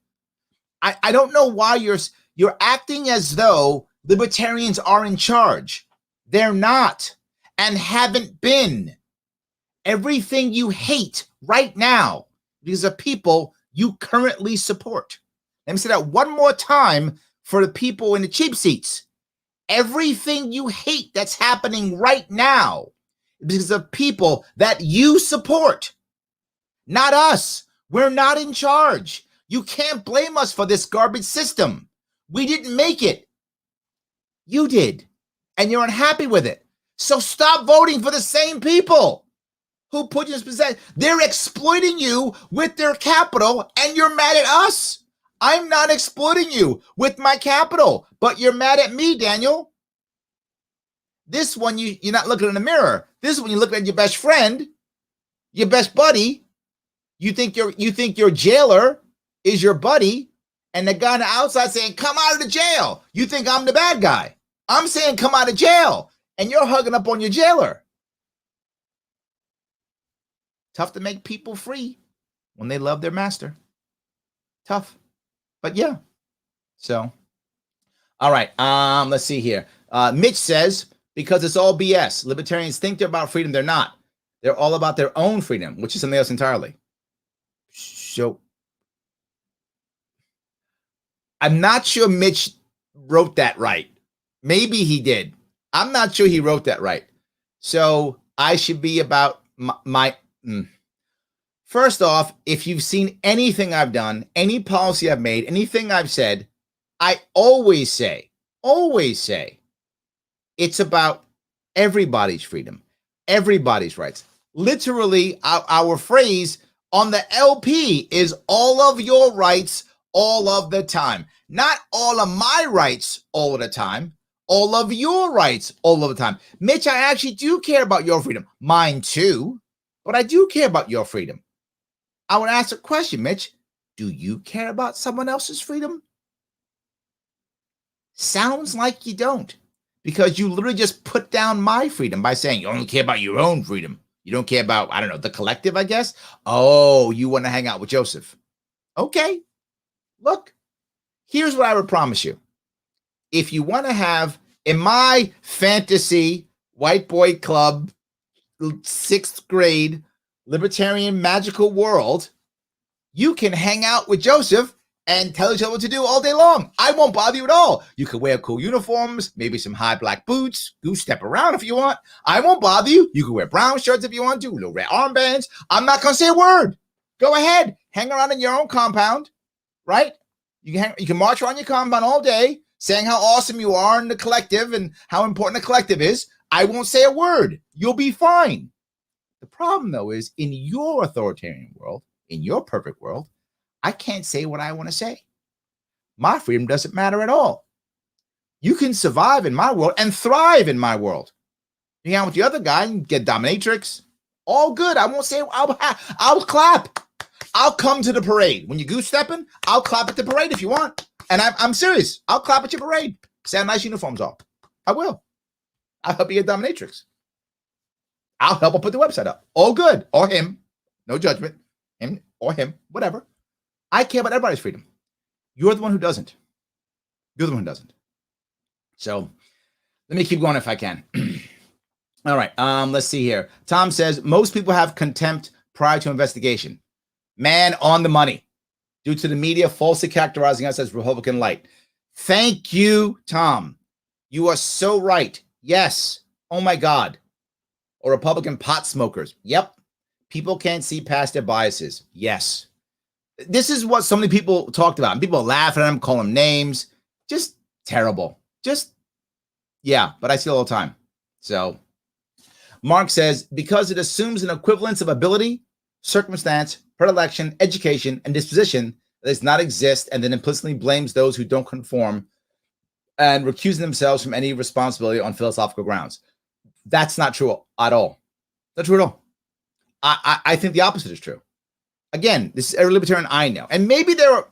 I don't know why you're acting as though libertarians are in charge. They're not and haven't been. Everything you hate right now because of people you currently support. Let me say that one more time for the people in the cheap seats. Everything you hate that's happening right now is because of people that you support, not us. We're not in charge. You can't blame us for this garbage system. We didn't make it. You did. And you're unhappy with it. So stop voting for the same people who put you in this position. They're exploiting you with their capital, and you're mad at us. I'm not exploiting you with my capital, but you're mad at me, Daniel. This one, you're not looking in the mirror. This one, you're looking at your best friend, your best buddy. You think your jailer is your buddy, and the guy on the outside saying, come out of the jail. You think I'm the bad guy. I'm saying come out of jail, and you're hugging up on your jailer. Tough to make people free when they love their master. Tough. But yeah. So, all right. Let's see here. Mitch says, because it's all BS. Libertarians think they're about freedom. They're not. They're all about their own freedom, which is something else entirely. So, I'm not sure Mitch wrote that right. Maybe he did. I'm not sure he wrote that right. So, I should be about my First off, if you've seen anything I've done, any policy I've made, anything I've said, I always say, it's about everybody's freedom, everybody's rights. Literally, our phrase on the LP is all of your rights all of the time. Not all of my rights all of the time, all of your rights all of the time. Mitch, I actually do care about your freedom. Mine too, but I do care about your freedom. I would ask a question, Mitch. Do you care about someone else's freedom? Sounds like you don't, because you literally just put down my freedom by saying you only care about your own freedom. You don't care about, I don't know, the collective, I guess. Oh, you want to hang out with Joseph. Okay. Look, here's what I would promise you. If you want to have, in my fantasy white boy club, 6th grade, libertarian magical world, you can hang out with Joseph and tell each other what to do all day long. I won't bother you at all. You can wear cool uniforms, maybe some high black boots, goose step around if you want. I won't bother you. You can wear brown shirts if you want to, little red armbands. I'm not going to say a word. Go ahead. Hang around in your own compound, right? You can march around your compound all day saying how awesome you are in the collective and how important the collective is. I won't say a word. You'll be fine. The problem, though, is in your authoritarian world, in your perfect world, I can't say what I want to say. My freedom doesn't matter at all. You can survive in my world and thrive in my world. You hang out with the other guy and get dominatrix. All good. I won't say, I'll clap. I'll come to the parade. When you goose stepping, I'll clap at the parade if you want. And I'm serious. I'll clap at your parade. Say nice uniforms on. I will. I'll help you get dominatrix. I'll help him put the website up. All good. Or him. No judgment. Him or him. Whatever. I care about everybody's freedom. You're the one who doesn't. You're the one who doesn't. So let me keep going if I can. All right. Let's see here. Tom says, most people have contempt prior to investigation. Man, on the money. Due to the media falsely characterizing us as Republican light. Thank you, Tom. You are so right. Yes. Oh, my God. Or Republican pot smokers. Yep. People can't see past their biases. Yes. This is what so many people talked about. And people laugh at them, call them names. Just terrible. Just, yeah, but I see it all the time. So Mark says, because it assumes an equivalence of ability, circumstance, predilection, education, and disposition that does not exist, and then implicitly blames those who don't conform and recusing themselves from any responsibility on philosophical grounds. That's not true at all. Not true at all. I think the opposite is true. Again, this is every libertarian I know. And maybe there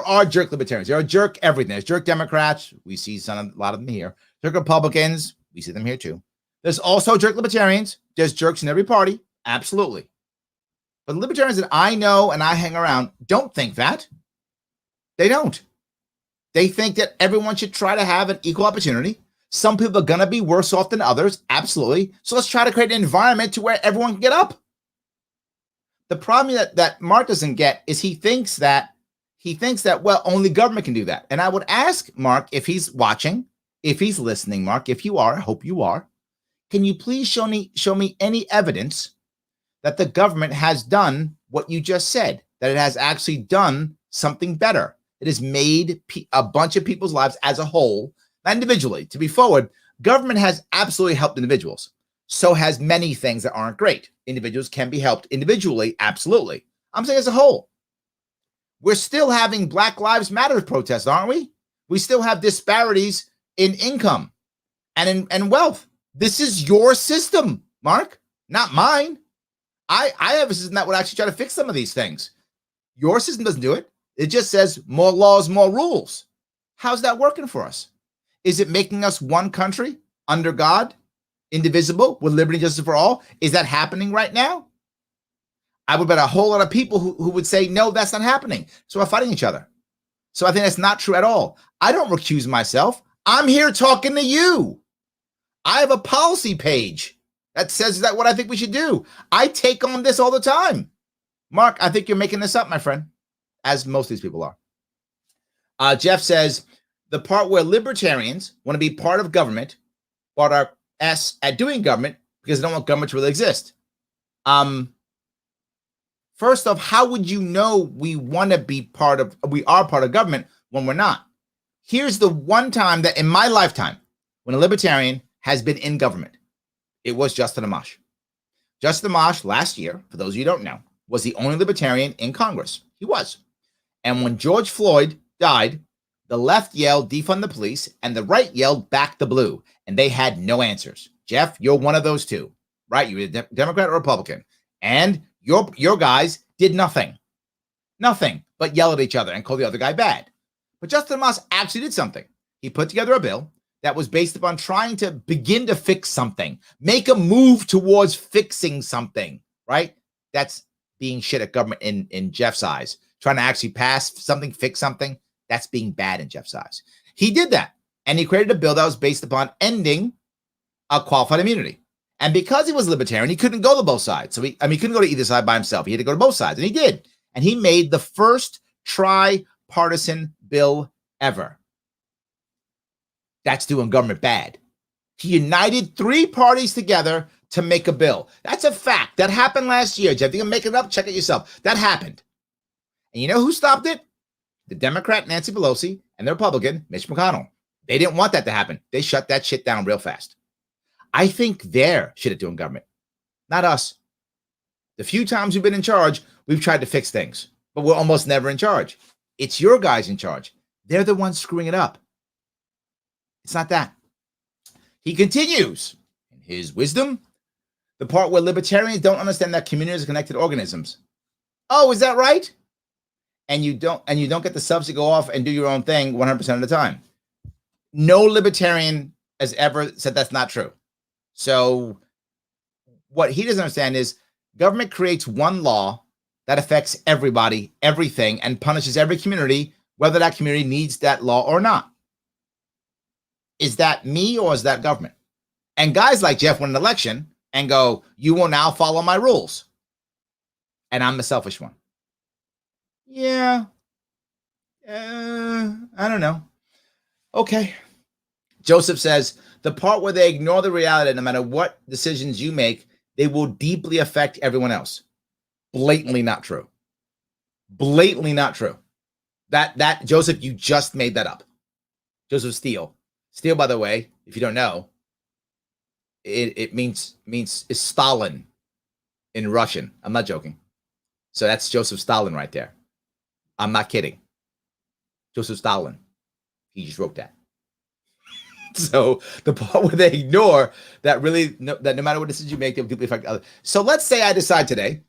are jerk libertarians. There are jerk everything. There's jerk Democrats. We see a lot of them here. Jerk Republicans. We see them here too. There's also jerk libertarians. There's jerks in every party. Absolutely. But libertarians that I know and I hang around don't think that. They don't. They think that everyone should try to have an equal opportunity. Some people are going to be worse off than others. Absolutely. So let's try to create an environment to where everyone can get up. The problem that Mark doesn't get is he thinks that, well, only government can do that. And I would ask Mark, if he's watching, if he's listening, Mark, if you are, I hope you are, can you please show me any evidence that the government has done what you just said, that it has actually done something better? It has made a bunch of people's lives as a whole, not individually. To be forward, government has absolutely helped individuals. So has many things that aren't great. Individuals can be helped individually, absolutely. I'm saying as a whole. We're still having Black Lives Matter protests, aren't we? We still have disparities in income and in wealth. This is your system, Mark, not mine. I have a system that would actually try to fix some of these things. Your system doesn't do it. It just says more laws, more rules. How's that working for us? Is it making us one country under God, indivisible, with liberty and justice for all? Is that happening right now? I would bet a whole lot of people who would say, no, that's not happening. So we're fighting each other. So I think that's not true at all. I don't recuse myself. I'm here talking to you. I have a policy page that says that what I think we should do. I take on this all the time. Mark, I think you're making this up, my friend, as most of these people are. Jeff says, the part where libertarians want to be part of government, but are S at doing government because they don't want government to really exist. First off, how would you know we are part of government when we're not? Here's the one time that in my lifetime when a libertarian has been in government. It was Justin Amash. Justin Amash last year, for those of you who don't know, was the only libertarian in Congress. He was. And when George Floyd died, the left yelled, defund the police, and the right yelled, back the blue. And they had no answers. Jeff, you're one of those two, right? You're a Democrat or Republican. And your guys did nothing but yell at each other and call the other guy bad. But Justin Amash actually did something. He put together a bill that was based upon trying to begin to fix something, make a move towards fixing something, right? That's being shit at government in Jeff's eyes. Trying to actually pass something, fix something, that's being bad in Jeff's eyes. He did that, and he created a bill that was based upon ending qualified immunity. And because he was libertarian, he couldn't go to both sides. So he couldn't go to either side by himself. He had to go to both sides, and he did. And he made the first tri-partisan bill ever. That's doing government bad. He united three parties together to make a bill. That's a fact. That happened last year, Jeff. You can make it up, check it yourself. That happened. And you know who stopped it? The Democrat Nancy Pelosi and the Republican Mitch McConnell. They didn't want that to happen. They shut that shit down real fast. I think they're shit at doing government, not us. The few times we've been in charge, we've tried to fix things, but we're almost never in charge. It's your guys in charge. They're the ones screwing it up. It's not that. He continues, in his wisdom, the part where libertarians don't understand that communities are connected organisms. Oh, is that right? And you don't get the subs to go off and do your own thing 100% of the time. No libertarian has ever said that's not true. So what he doesn't understand is government creates one law that affects everybody, everything, and punishes every community, whether that community needs that law or not. Is that me or is that government? And guys like Jeff win an election and go, you will now follow my rules. And I'm the selfish one. Yeah. I don't know. Okay. Joseph says, the part where they ignore the reality, no matter what decisions you make, they will deeply affect everyone else. Blatantly not true. Blatantly not true. That Joseph, you just made that up. Joseph Steele. Steele, by the way, if you don't know, it means is Stalin in Russian. I'm not joking. So that's Joseph Stalin right there. I'm not kidding. Joseph Stalin. He just wrote that. So the part where they ignore that that no matter what decision you make, they will deeply affect others. So let's say I decide today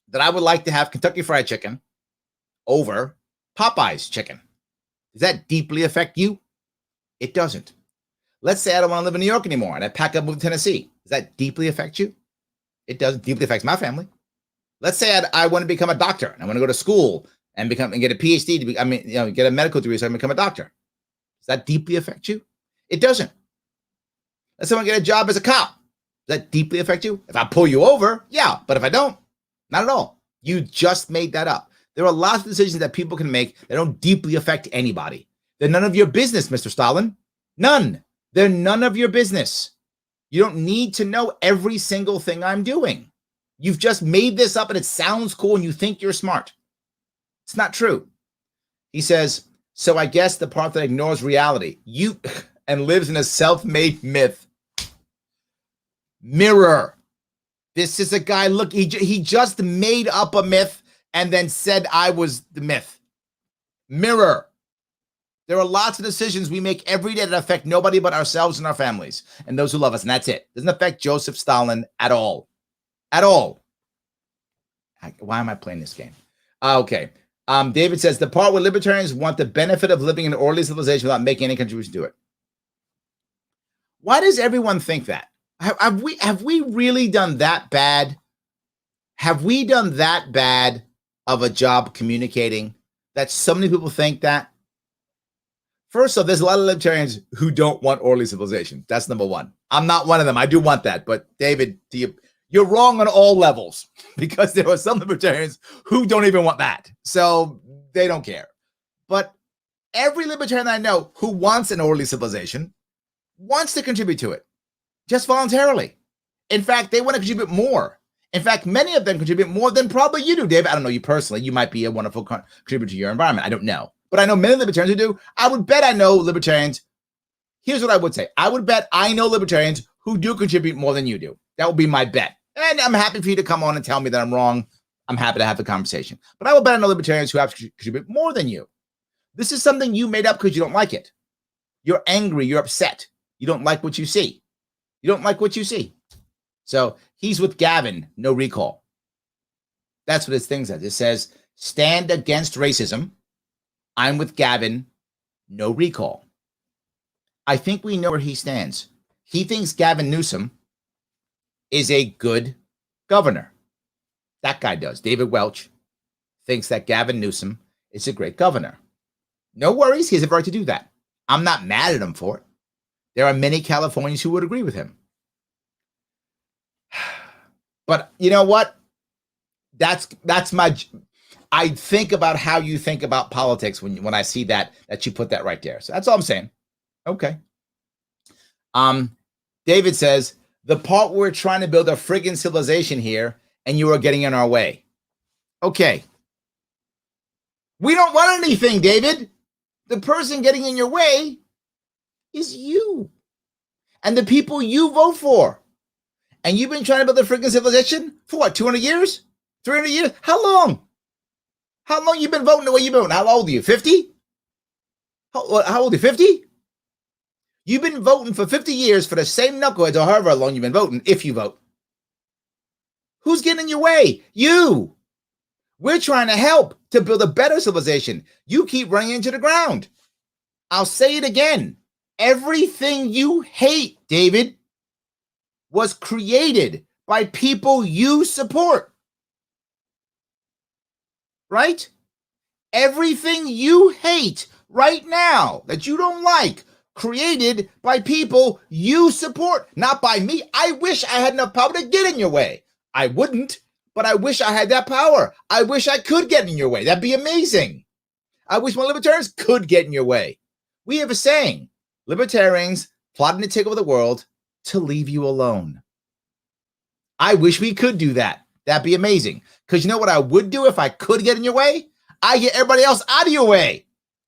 that I would like to have Kentucky Fried Chicken over Popeye's chicken. Does that deeply affect you? It doesn't. Let's say I don't want to live in New York anymore and I pack up, move to Tennessee. Does that deeply affect you? It doesn't. Deeply affects my family. Let's say I want to become a doctor and I want to go to school and get a PhD get a medical degree so I can become a doctor. Does that deeply affect you? It doesn't. Let's say I want to get a job as a cop. Does that deeply affect you? If I pull you over, yeah. But if I don't, not at all. You just made that up. There are lots of decisions that people can make that don't deeply affect anybody. They're none of your business, Mr. Stalin. None. They're none of your business. You don't need to know every single thing I'm doing. You've just made this up and it sounds cool and you think you're smart. It's not true. He says, so I guess the part that ignores reality and lives in a self-made myth. Mirror. This is a guy, look, he just made up a myth and then said I was the myth. Mirror. There are lots of decisions we make every day that affect nobody but ourselves and our families and those who love us, and that's it. Doesn't affect Joseph Stalin at all. At all. Why am I playing this game? Okay. David says, the part where libertarians want the benefit of living in an orderly civilization without making any contribution to it. Why does everyone think that? Have we really done that bad? Have we done that bad of a job communicating that so many people think that? First off, there's a lot of libertarians who don't want orderly civilization. That's number one. I'm not one of them. I do want that. But David, you're wrong on all levels, because there are some libertarians who don't even want that. So they don't care. But every libertarian I know who wants an orderly civilization wants to contribute to it, just voluntarily. In fact, they want to contribute more. In fact, many of them contribute more than probably you do, David. I don't know you personally. You might be a wonderful contributor to your environment. I don't know. But I know many libertarians who do. I would bet I know libertarians. Here's what I would say. I would bet I know libertarians who do contribute more than you do. That would be my bet. And I'm happy for you to come on and tell me that I'm wrong. I'm happy to have the conversation. But I will bet I know libertarians who have to contribute more than you. This is something you made up because you don't like it. You're angry. You're upset. You don't like what you see. You don't like what you see. So he's with Gavin, no recall. That's what his thing says. It says, stand against racism. I'm with Gavin, no recall. I think we know where he stands. He thinks Gavin Newsom is a good governor. That guy does. David Welch thinks that Gavin Newsom is a great governor. No worries. He has a right to do that. I'm not mad at him for it. There are many Californians who would agree with him. But you know what? That's my... I think about how you think about politics when I see that you put that right there. So that's all I'm saying. Okay. David says, the part where we're trying to build a friggin' civilization here and you are getting in our way. Okay. We don't want anything, David. The person getting in your way is you and the people you vote for. And you've been trying to build a friggin' civilization for what, 200 years? 300 years? How long? How long you been voting the way you've been voting? How old are you, 50? How old are you, 50? You've been voting for 50 years for the same knuckleheads or however long you've been voting, if you vote. Who's getting in your way? You. We're trying to help to build a better civilization. You keep running into the ground. I'll say it again. Everything you hate, David, was created by people you support. Right? Everything you hate right now that you don't like, created by people you support, not by me. I wish I had enough power to get in your way. I wouldn't, but I wish I had that power. I wish I could get in your way. That'd be amazing. I wish my libertarians could get in your way. We have a saying, libertarians plotting to take over the world to leave you alone. I wish we could do that. That'd be amazing. Because you know what I would do if I could get in your way? I get everybody else out of your way.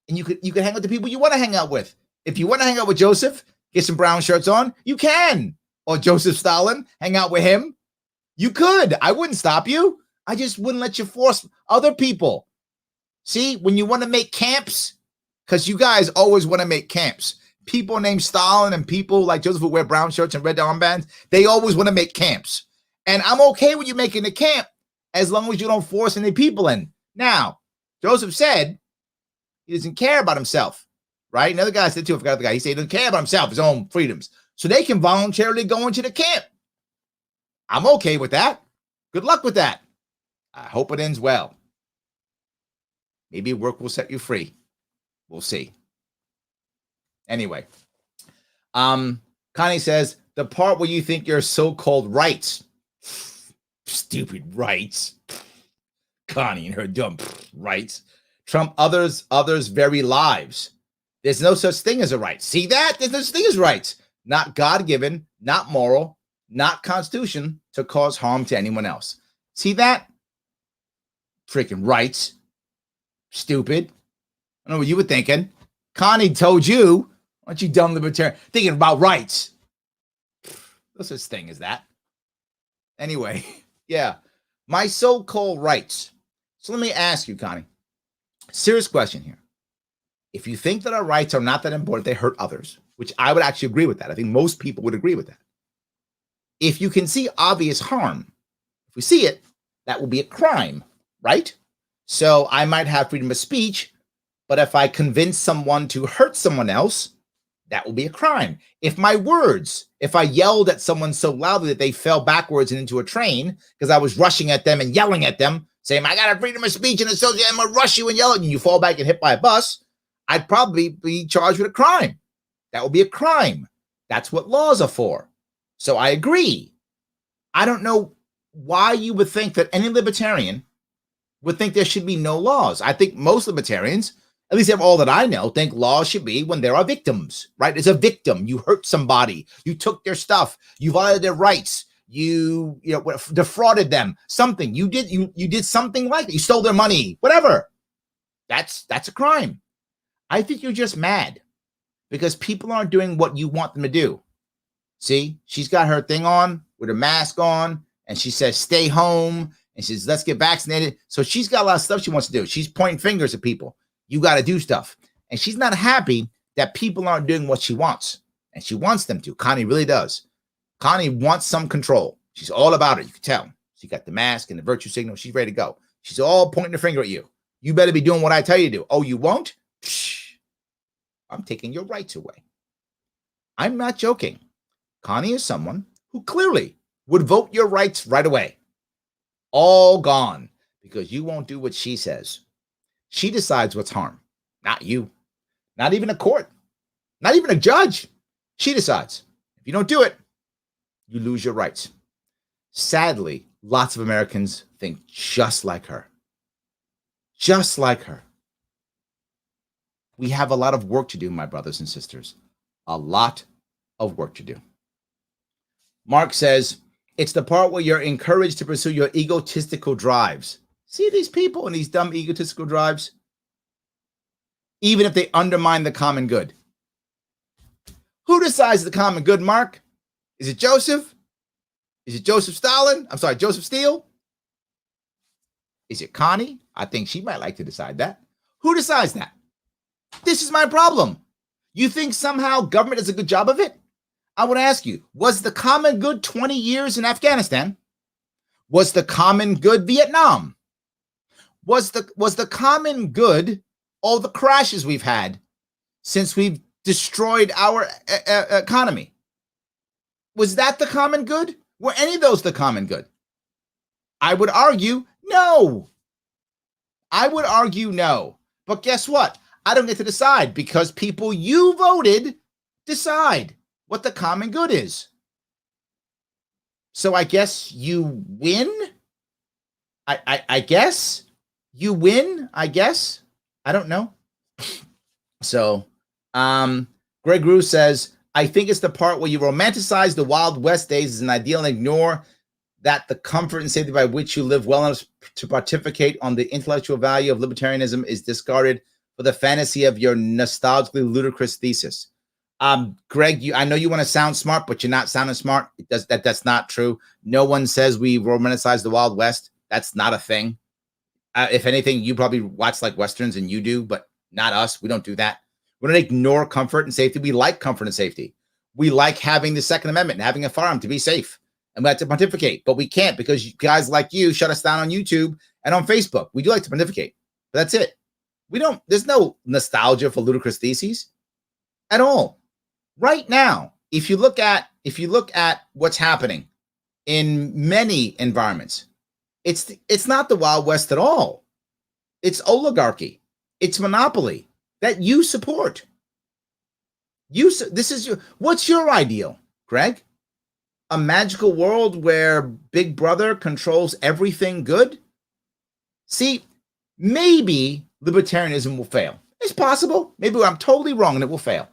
And you could hang out with the people you want to hang out with. If you want to hang out with Joseph, get some brown shirts on, you can. Or Joseph Stalin, hang out with him. You could. I wouldn't stop you. I just wouldn't let you force other people. See, when you want to make camps, because you guys always want to make camps. People named Stalin and people like Joseph who wear brown shirts and red armbands, they always want to make camps. And I'm okay with you making the camp as long as you don't force any people in. Now, Joseph said he doesn't care about himself, right? Another guy said too, I forgot the guy. He said he doesn't care about himself, his own freedoms. So they can voluntarily go into the camp. I'm okay with that. Good luck with that. I hope it ends well. Maybe work will set you free. We'll see. Anyway, Connie says, the part where you think your so-called rights, stupid rights, Connie and her dumb rights, trump others' very lives. There's no such thing as a right. See that? There's no such thing as rights. Not God-given, not moral, not constitution to cause harm to anyone else. See that? Freaking rights. Stupid. I don't know what you were thinking. Connie told you, aren't you dumb libertarian, thinking about rights? No such thing as that. Anyway, yeah. My so-called rights. So let me ask you, Connie, serious question here. If you think that our rights are not that important, they hurt others, which I would actually agree with that. I think most people would agree with that. If you can see obvious harm, if we see it, that will be a crime, right? So I might have freedom of speech, but if I convince someone to hurt someone else, that will be a crime. If my words, if I yelled at someone so loudly that they fell backwards and into a train because I was rushing at them and yelling at them, saying, I got a freedom of speech and association, I'm gonna rush you and yell at you, and you fall back and hit by a bus, I'd probably be charged with a crime. That would be a crime. That's what laws are for. So I agree. I don't know why you would think that any libertarian would think there should be no laws. I think most libertarians, at least all that I know, think laws should be when there are victims, right? It's a victim. You hurt somebody. You took their stuff. You violated their rights. You defrauded them. Something. You did something like that. You stole their money. Whatever. That's a crime. I think you're just mad because people aren't doing what you want them to do. See, she's got her thing on with her mask on, and she says, stay home. And she says, let's get vaccinated. So she's got a lot of stuff she wants to do. She's pointing fingers at people. You got to do stuff. And she's not happy that people aren't doing what she wants. And she wants them to. Connie really does. Connie wants some control. She's all about it. You can tell. She got the mask and the virtue signal. She's ready to go. She's all pointing the finger at you. You better be doing what I tell you to do. Oh, you won't? Psh, I'm taking your rights away. I'm not joking. Connie is someone who clearly would vote your rights right away. All gone because you won't do what she says. She decides what's harm, not you, not even a court, not even a judge. She decides. If you don't do it, you lose your rights. Sadly, lots of Americans think just like her. Just like her. We have a lot of work to do, my brothers and sisters. A lot of work to do. Mark says, it's the part where you're encouraged to pursue your egotistical drives. See these people and these dumb egotistical drives? Even if they undermine the common good. Who decides the common good, Mark? Is it Joseph? Is it Joseph Stalin? I'm sorry, Joseph Steele? Is it Connie? I think she might like to decide that. Who decides that? This is my problem. You think somehow government does a good job of it? I would ask you, was the common good 20 years in Afghanistan? Was the common good Vietnam? Was the common good all the crashes we've had since we've destroyed our economy? Was that the common good? Were any of those the common good? I would argue no. I would argue no. But guess what? I don't get to decide because people you voted decide what the common good is. So I guess you win. I guess you win. I guess. I don't know. So Greg Rue says, I think it's the part where you romanticize the Wild West days as an ideal and ignore that the comfort and safety by which you live well enough to pontificate on the intellectual value of libertarianism is discarded for the fantasy of your nostalgically ludicrous thesis. Greg, I know you want to sound smart, but you're not sounding smart. That's not true. No one says we romanticize the Wild West. That's not a thing. If anything, you probably watch like Westerns and you do, but not us. We don't do that. We don't ignore comfort and safety. We like comfort and safety. We like having the Second Amendment and having a firearm to be safe. And we have to pontificate, but we can't because guys like you shut us down on YouTube and on Facebook. We do like to pontificate, but that's it. There's no nostalgia for ludicrous theses at all. Right now, if you look at what's happening in many environments, it's not the Wild West at all. It's oligarchy. It's monopoly that you support. What's your ideal, Greg? A magical world where Big Brother controls everything good? See, maybe libertarianism will fail. It's possible. Maybe I'm totally wrong and it will fail.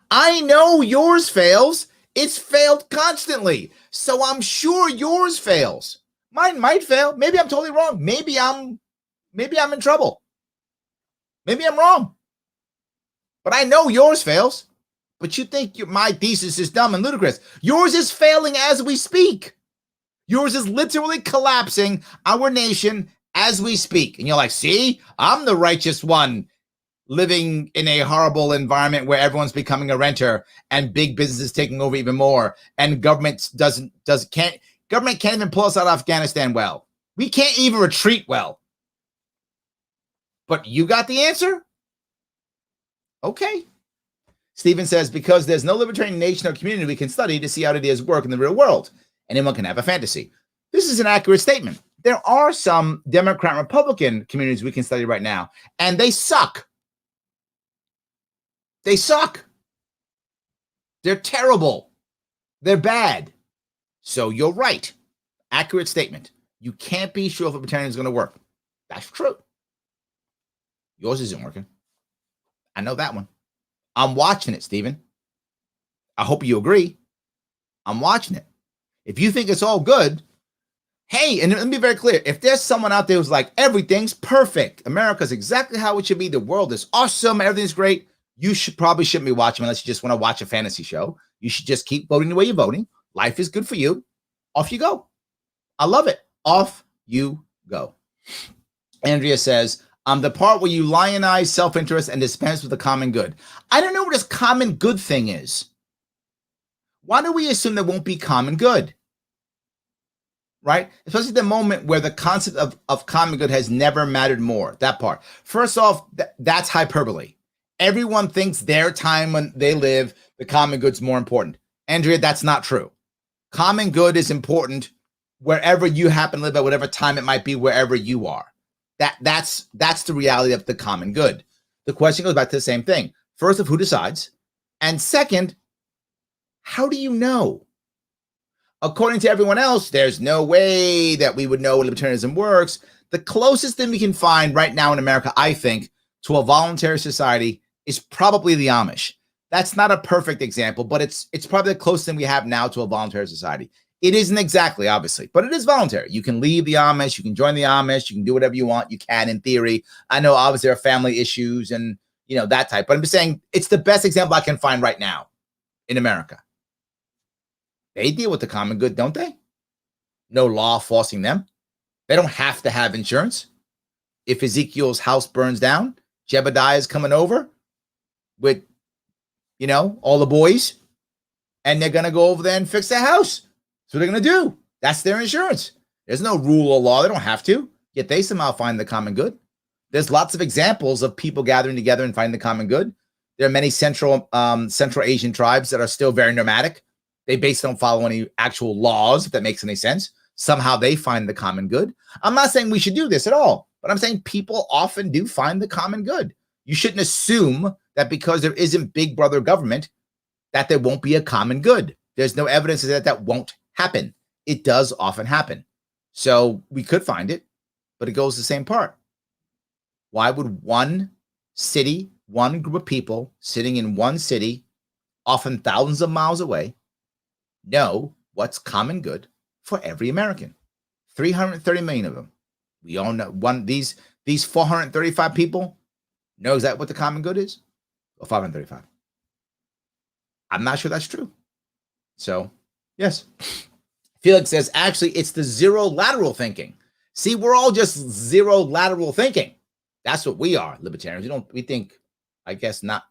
I know yours fails. It's failed constantly. So I'm sure yours fails. Mine might fail. Maybe I'm totally wrong. Maybe I'm in trouble. Maybe I'm wrong. But I know yours fails. But you think my thesis is dumb and ludicrous. Yours is failing as we speak. Yours is literally collapsing our nation as we speak. And you're like, see, I'm the righteous one living in a horrible environment where everyone's becoming a renter and big businesses taking over even more. And government can't even pull us out of Afghanistan well. We can't even retreat well. But you got the answer? Okay. Stephen says, because there's no libertarian nation or community we can study to see how ideas work in the real world. Anyone can have a fantasy. This is an accurate statement. There are some Democrat and Republican communities we can study right now, and they suck. They suck. They're terrible. They're bad. So you're right. Accurate statement. You can't be sure if libertarian is going to work. That's true. Yours isn't working. I know that one. I'm watching it, Stephen. I hope you agree. I'm watching it. If you think it's all good, hey, and let me be very clear. If there's someone out there who's like, everything's perfect, America's exactly how it should be, the world is awesome, everything's great, you shouldn't be watching unless you just want to watch a fantasy show. You should just keep voting the way you're voting. Life is good for you. Off you go. I love it. Off you go. Andrea says, the part where you lionize self-interest and dispense with the common good. I don't know what this common good thing is. Why do we assume there won't be common good? Right? Especially the moment where the concept of common good has never mattered more. That part. First off, that's hyperbole. Everyone thinks their time when they live, the common good's more important. Andrea, that's not true. Common good is important wherever you happen to live at whatever time it might be, wherever you are. That's the reality of the common good. The question goes back to the same thing. First, of who decides, and second, how do you know? According to everyone else, there's no way that we would know what libertarianism works. The closest thing we can find right now in America, I think, to a voluntary society is probably the Amish. That's not a perfect example, but it's probably the closest thing we have now to a voluntary society. It isn't exactly, obviously, but it is voluntary. You can leave the Amish, you can join the Amish, you can do whatever you want. You can, in theory. I know, obviously, there are family issues and, that type. But I'm just saying it's the best example I can find right now in America. They deal with the common good, don't they? No law forcing them. They don't have to have insurance. If Ezekiel's house burns down, Jebediah is coming over with, all the boys, and they're going to go over there and fix their house. That's what they're going to do. That's their insurance. There's no rule or law. They don't have to. Yet they somehow find the common good. There's lots of examples of people gathering together and finding the common good. There are many Central Asian tribes that are still very nomadic. They basically don't follow any actual laws, if that makes any sense. Somehow they find the common good. I'm not saying we should do this at all, but I'm saying people often do find the common good. You shouldn't assume that because there isn't big brother government, that there won't be a common good. There's no evidence that won't happen. It does often happen. So we could find it, but it goes the same part. Why would one city, one group of people sitting in one city, often thousands of miles away, know what's common good for every American? 330 million of them. We all know these 435 people know exactly what the common good is, or 535. I'm not sure that's true. So, yes. Felix says, actually, it's the zero lateral thinking. See, we're all just zero lateral thinking. That's what we are, libertarians. We think, I guess, not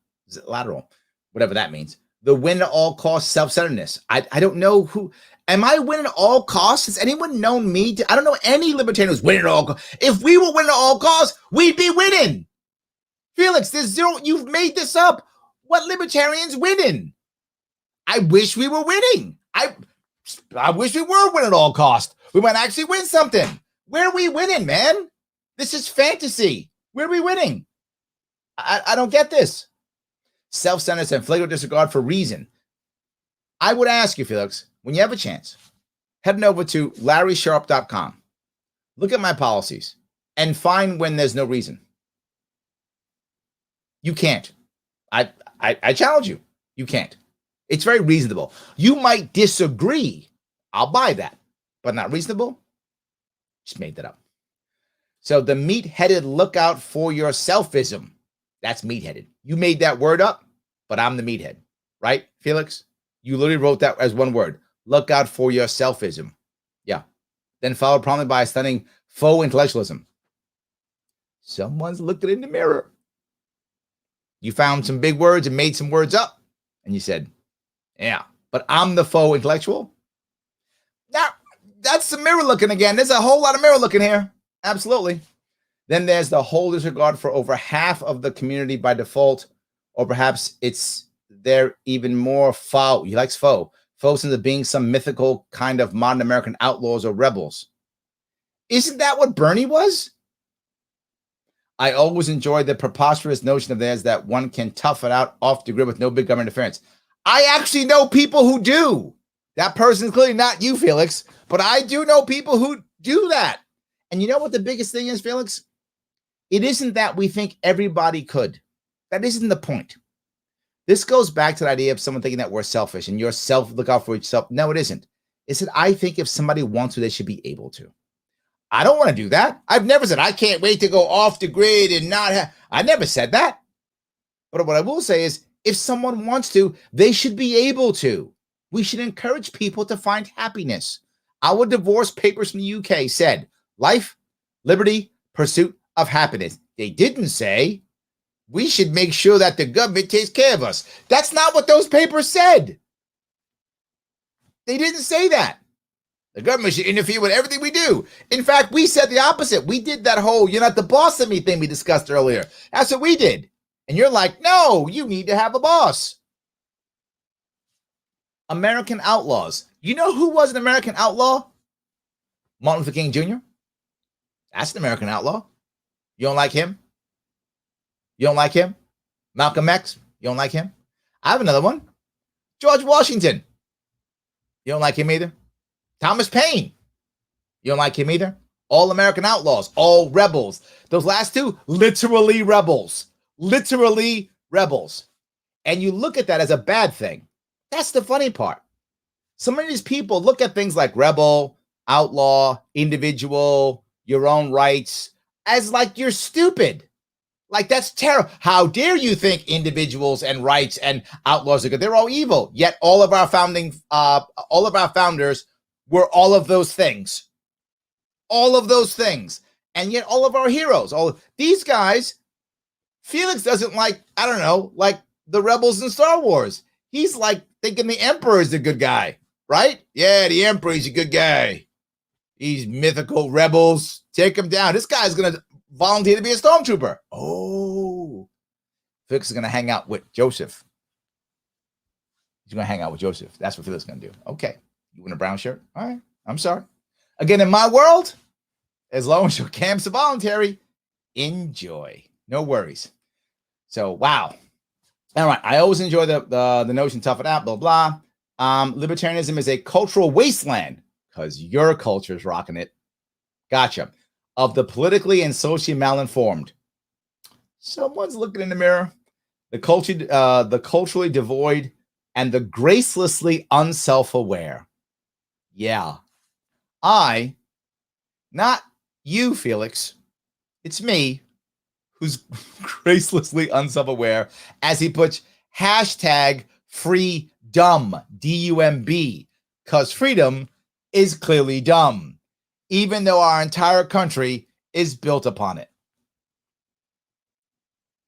lateral, whatever that means. The win at all costs self-centeredness. I don't know who. Am I winning at all costs? Has anyone known me? I don't know any libertarian who's winning at all costs. If we were winning at all costs, we'd be winning. Felix, there's zero. You've made this up. What libertarians winning? I wish we were winning. I wish we were winning at all costs. We might actually win something. Where are we winning, man? This is fantasy. Where are we winning? I don't get this. Self-centeredness and flagrant disregard for reason. I would ask you, Felix, when you have a chance, head over to LarrySharpe.com. Look at my policies and find when there's no reason. You can't. I challenge you. You can't. It's very reasonable. You might disagree. I'll buy that. But not reasonable? Just made that up. So the meat-headed look out for your selfism. That's meat-headed. You made that word up, but I'm the meathead. Right, Felix? You literally wrote that as one word. Look out for your selfism. Yeah. Then followed promptly by a stunning faux intellectualism. Someone's looking in the mirror. You found some big words and made some words up. And you said, yeah, but I'm the faux intellectual. Now, that's the mirror looking again. There's a whole lot of mirror looking here. Absolutely. Then there's the whole disregard for over half of the community by default, or perhaps they're even more faux. He likes faux. Faux into being some mythical kind of modern American outlaws or rebels. Isn't that what Bernie was? I always enjoy the preposterous notion of theirs that one can tough it out off the grid with no big government interference. I actually know people who do. That person's clearly not you, Felix, but I do know people who do that. And you know what the biggest thing is, Felix? It isn't that we think everybody could. That isn't the point. This goes back to the idea of someone thinking that we're selfish and look out for yourself. No, it isn't. It's that I think if somebody wants to, they should be able to. I don't want to do that. I've never said I can't wait to go off the grid and not have. I never said that. But what I will say is if someone wants to, they should be able to. We should encourage people to find happiness. Our divorce papers from the UK said life, liberty, pursuit of happiness. They didn't say we should make sure that the government takes care of us. That's not what those papers said. They didn't say that. The government should interfere with everything we do. In fact, we said the opposite. We did that whole you're not the boss of me thing we discussed earlier. That's what we did. And you're like, no, you need to have a boss. American outlaws. You know who was an American outlaw? Martin Luther King Jr. That's an American outlaw. You don't like him? You don't like him? Malcolm X? You don't like him? I have another one. George Washington. You don't like him either? Thomas Paine. You don't like him either? All American outlaws, all rebels. Those last two, literally rebels. Literally rebels. And you look at that as a bad thing. That's the funny part. So many of these people look at things like rebel, outlaw, individual, your own rights, as like you're stupid. Like that's terrible. How dare you think individuals and rights and outlaws are good? They're all evil. Yet all of our founders were all of those things. All of those things. And yet all of our heroes, all of these guys, Felix doesn't like, I don't know, like the rebels in Star Wars. He's like thinking the Emperor is the good guy, right? Yeah, the Emperor is a good guy. These mythical rebels, take him down. This guy's going to volunteer to be a stormtrooper. Oh, Felix is going to hang out with Joseph. He's going to hang out with Joseph. That's what Felix is going to do. Okay. You want a brown shirt? All right. I'm sorry. Again, in my world, as long as your camps are voluntary, enjoy. No worries. So, wow. All right. I always enjoy the notion, tough it out, blah, blah. Libertarianism is a cultural wasteland because your culture is rocking it. Gotcha. Of the politically and socially malinformed. Someone's looking in the mirror. The culturally devoid and the gracelessly unself-aware. Yeah. Not you, Felix. It's me who's gracelessly unself-aware, as he puts hashtag free dumb, D-U-M-B, because freedom is clearly dumb, even though our entire country is built upon it.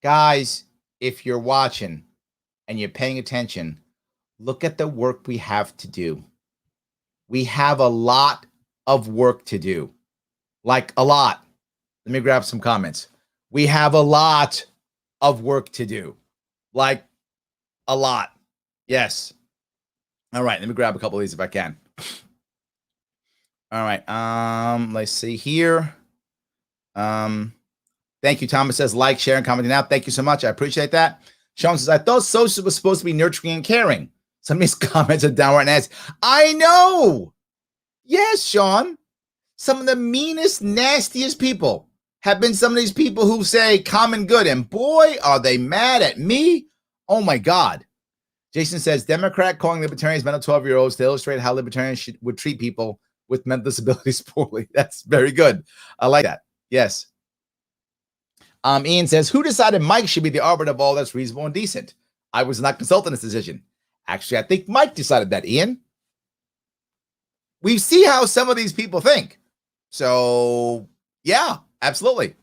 Guys, if you're watching and you're paying attention, look at the work we have to do. We have a lot of work to do. Like a lot. Let me grab some comments. We have a lot of work to do. Like a lot. Yes. All right. Let me grab a couple of these if I can. All right. Let's see here. Thank you. Thomas says like, share, and commenting now. Thank you so much. I appreciate that. Sean says, I thought social was supposed to be nurturing and caring. Some of these comments are downright nasty. I know. Yes, Sean. Some of the meanest, nastiest people have been some of these people who say common good. And boy, are they mad at me. Oh, my God. Jason says, Democrat calling libertarians mental 12-year-olds to illustrate how libertarians would treat people with mental disabilities poorly. That's very good. I like that. Yes. Ian says, who decided Mike should be the arbiter of all that's reasonable and decent? I was not consulting this decision. Actually, I think Mike decided that, Ian. We see how some of these people think. So, yeah, absolutely.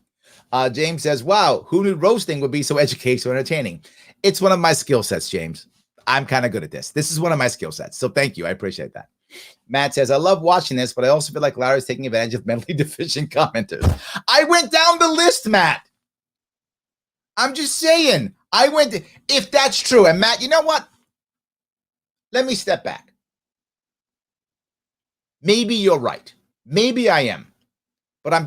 James says, wow, who knew roasting would be so educational and entertaining? It's one of my skill sets, James. I'm kind of good at this. This is one of my skill sets. So thank you. I appreciate that. Matt says, I love watching this, but I also feel like Larry's taking advantage of mentally deficient commenters. I went down the list, Matt. I'm just saying. If that's true. And Matt, you know what? Let me step back. Maybe you're right. Maybe I am. But I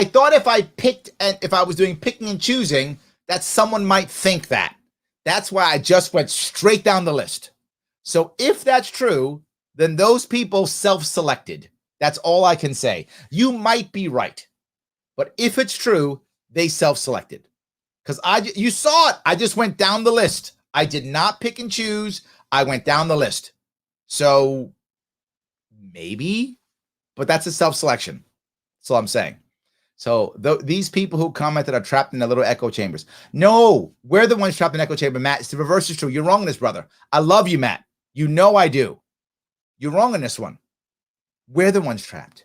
thought if I was doing picking and choosing, that someone might think that. That's why I just went straight down the list. So if that's true, then those people self-selected. That's all I can say. You might be right. But if it's true, they self-selected. Because you saw it. I just went down the list. I did not pick and choose. I went down the list. So maybe, but that's a self-selection. That's all I'm saying. So these people who commented are trapped in their little echo chambers. No, we're the ones trapped in echo chamber, Matt. It's the reverse is true. You're wrong in this, brother. I love you, Matt. You know I do. You're wrong in this one. We're the ones trapped.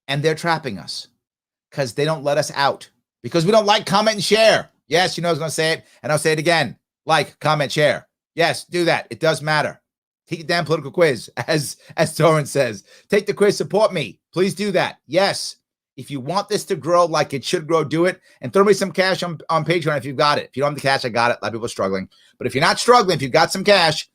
And they're trapping us because they don't let us out. Because we don't like, comment, and share. Yes, you know I was going to say it, and I'll say it again. Like, comment, share. Yes, do that. It does matter. Take a damn political quiz, as Torrance says. Take the quiz, support me. Please do that. Yes. If you want this to grow like it should grow, do it. And throw me some cash on Patreon if you've got it. If you don't have the cash, I got it. A lot of people are struggling. But if you're not struggling, if you've got some cash,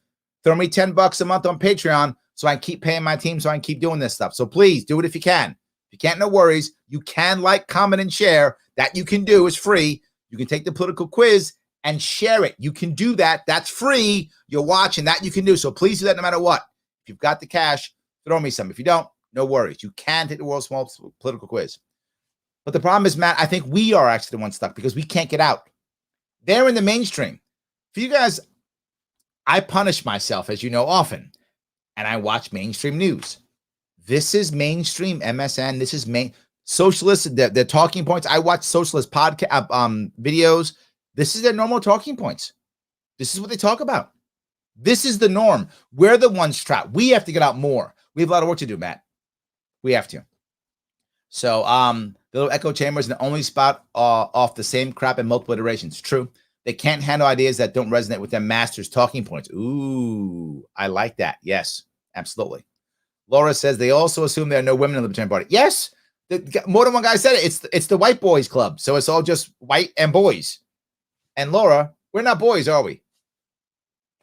throw me $10 a month on Patreon so I can keep paying my team, so I can keep doing this stuff. So please do it if you can. If you can't, no worries. You can like, comment, and share. That you can do is free. You can take the political quiz and share it. You can do that. That's free. You're watching. That you can do. So please do that no matter what. If you've got the cash, throw me some. If you don't, no worries. You can take the world's smallest political quiz. But the problem is, Matt, I think we are actually the ones stuck because we can't get out. They're in the mainstream. For you guys, I punish myself, as you know, often. And I watch mainstream news. This is mainstream MSN. This is socialist, their talking points. I watch socialist podcast videos. This is their normal talking points. This is what they talk about. This is the norm. We're the ones trapped. We have to get out more. We have a lot of work to do, Matt. We have to. So the little echo chamber is the only spot off the same crap in multiple iterations. True. They can't handle ideas that don't resonate with their master's talking points. Ooh, I like that. Yes, absolutely. Laura says they also assume there are no women in the Libertarian Party. Yes, more than one guy said it. It's the white boys club. So it's all just white and boys. And Laura, we're not boys, are we?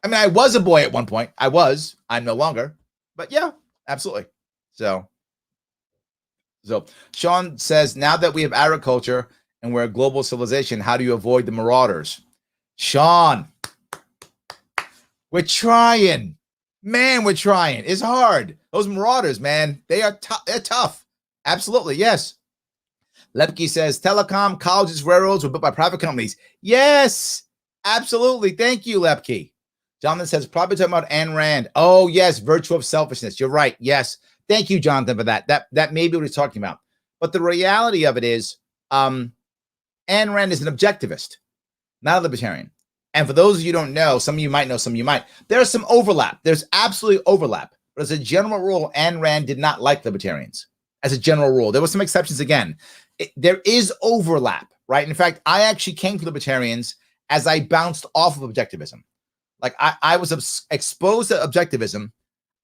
I mean, I was a boy at one point. I'm no longer. But yeah, absolutely. So Sean says, now that we have agriculture and we're a global civilization, how do you avoid the marauders? Sean, we're trying. Man, we're trying. It's hard. Those marauders, man, they're tough. Absolutely, yes. Lepke says, telecom, colleges, railroads were built by private companies. Yes, absolutely. Thank you, Lepke. Jonathan says, probably talking about Ayn Rand. Oh, yes, virtue of selfishness. You're right. Yes. Thank you, Jonathan, for that. That may be what he's talking about. But the reality of it is, Ayn Rand is an objectivist, not a libertarian. And for those of you who don't know, some of you might know, some of you might. There's some overlap. There's absolutely overlap. But as a general rule, Ayn Rand did not like libertarians. As a general rule, there were some exceptions again. There is overlap, right? In fact, I actually came to libertarians as I bounced off of objectivism. Like I was exposed to objectivism.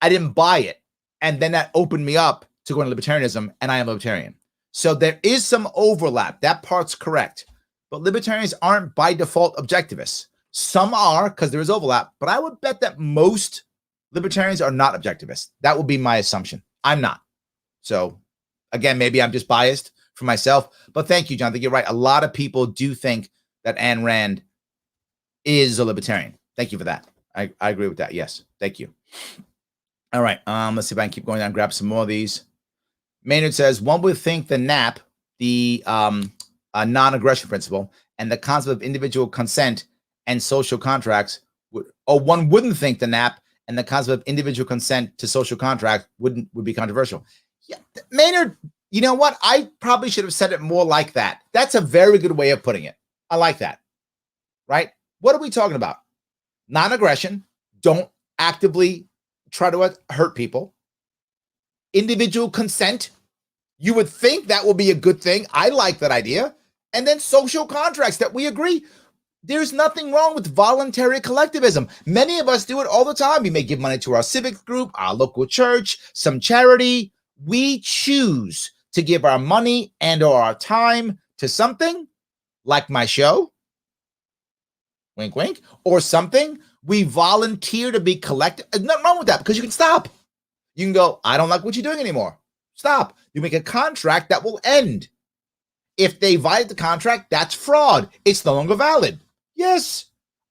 I didn't buy it. And then that opened me up to going to libertarianism, and I am libertarian. So there is some overlap. That part's correct. But libertarians aren't by default objectivists. Some are because there is overlap, but I would bet that most libertarians are not objectivists. That would be my assumption. I'm not. So again, maybe I'm just biased for myself, but thank you, John. I think you're right. A lot of people do think that Ayn Rand is a libertarian. Thank you for that. I agree with that. Yes. Thank you. All right. Let's see if I can keep going down and grab some more of these. Maynard says, one would think the NAP, the non-aggression principle, and the concept of individual consent and social contracts one wouldn't think the NAP and the concept of individual consent to social contract would be controversial. Yeah, Maynard, you know what? I probably should have said it more like that. That's a very good way of putting it. I like that. Right? What are we talking about? Non-aggression. Don't actively try to hurt people. Individual consent. You would think that would be a good thing. I like that idea. And then social contracts that we agree. There's nothing wrong with voluntary collectivism. Many of us do it all the time. We may give money to our civic group, our local church, some charity. We choose to give our money and or our time to something like my show, wink, wink, or something. We volunteer to be collective. There's nothing wrong with that because you can stop. You can go, I don't like what you're doing anymore. Stop. You make a contract that will end. If they violate the contract, that's fraud. It's no longer valid. Yes,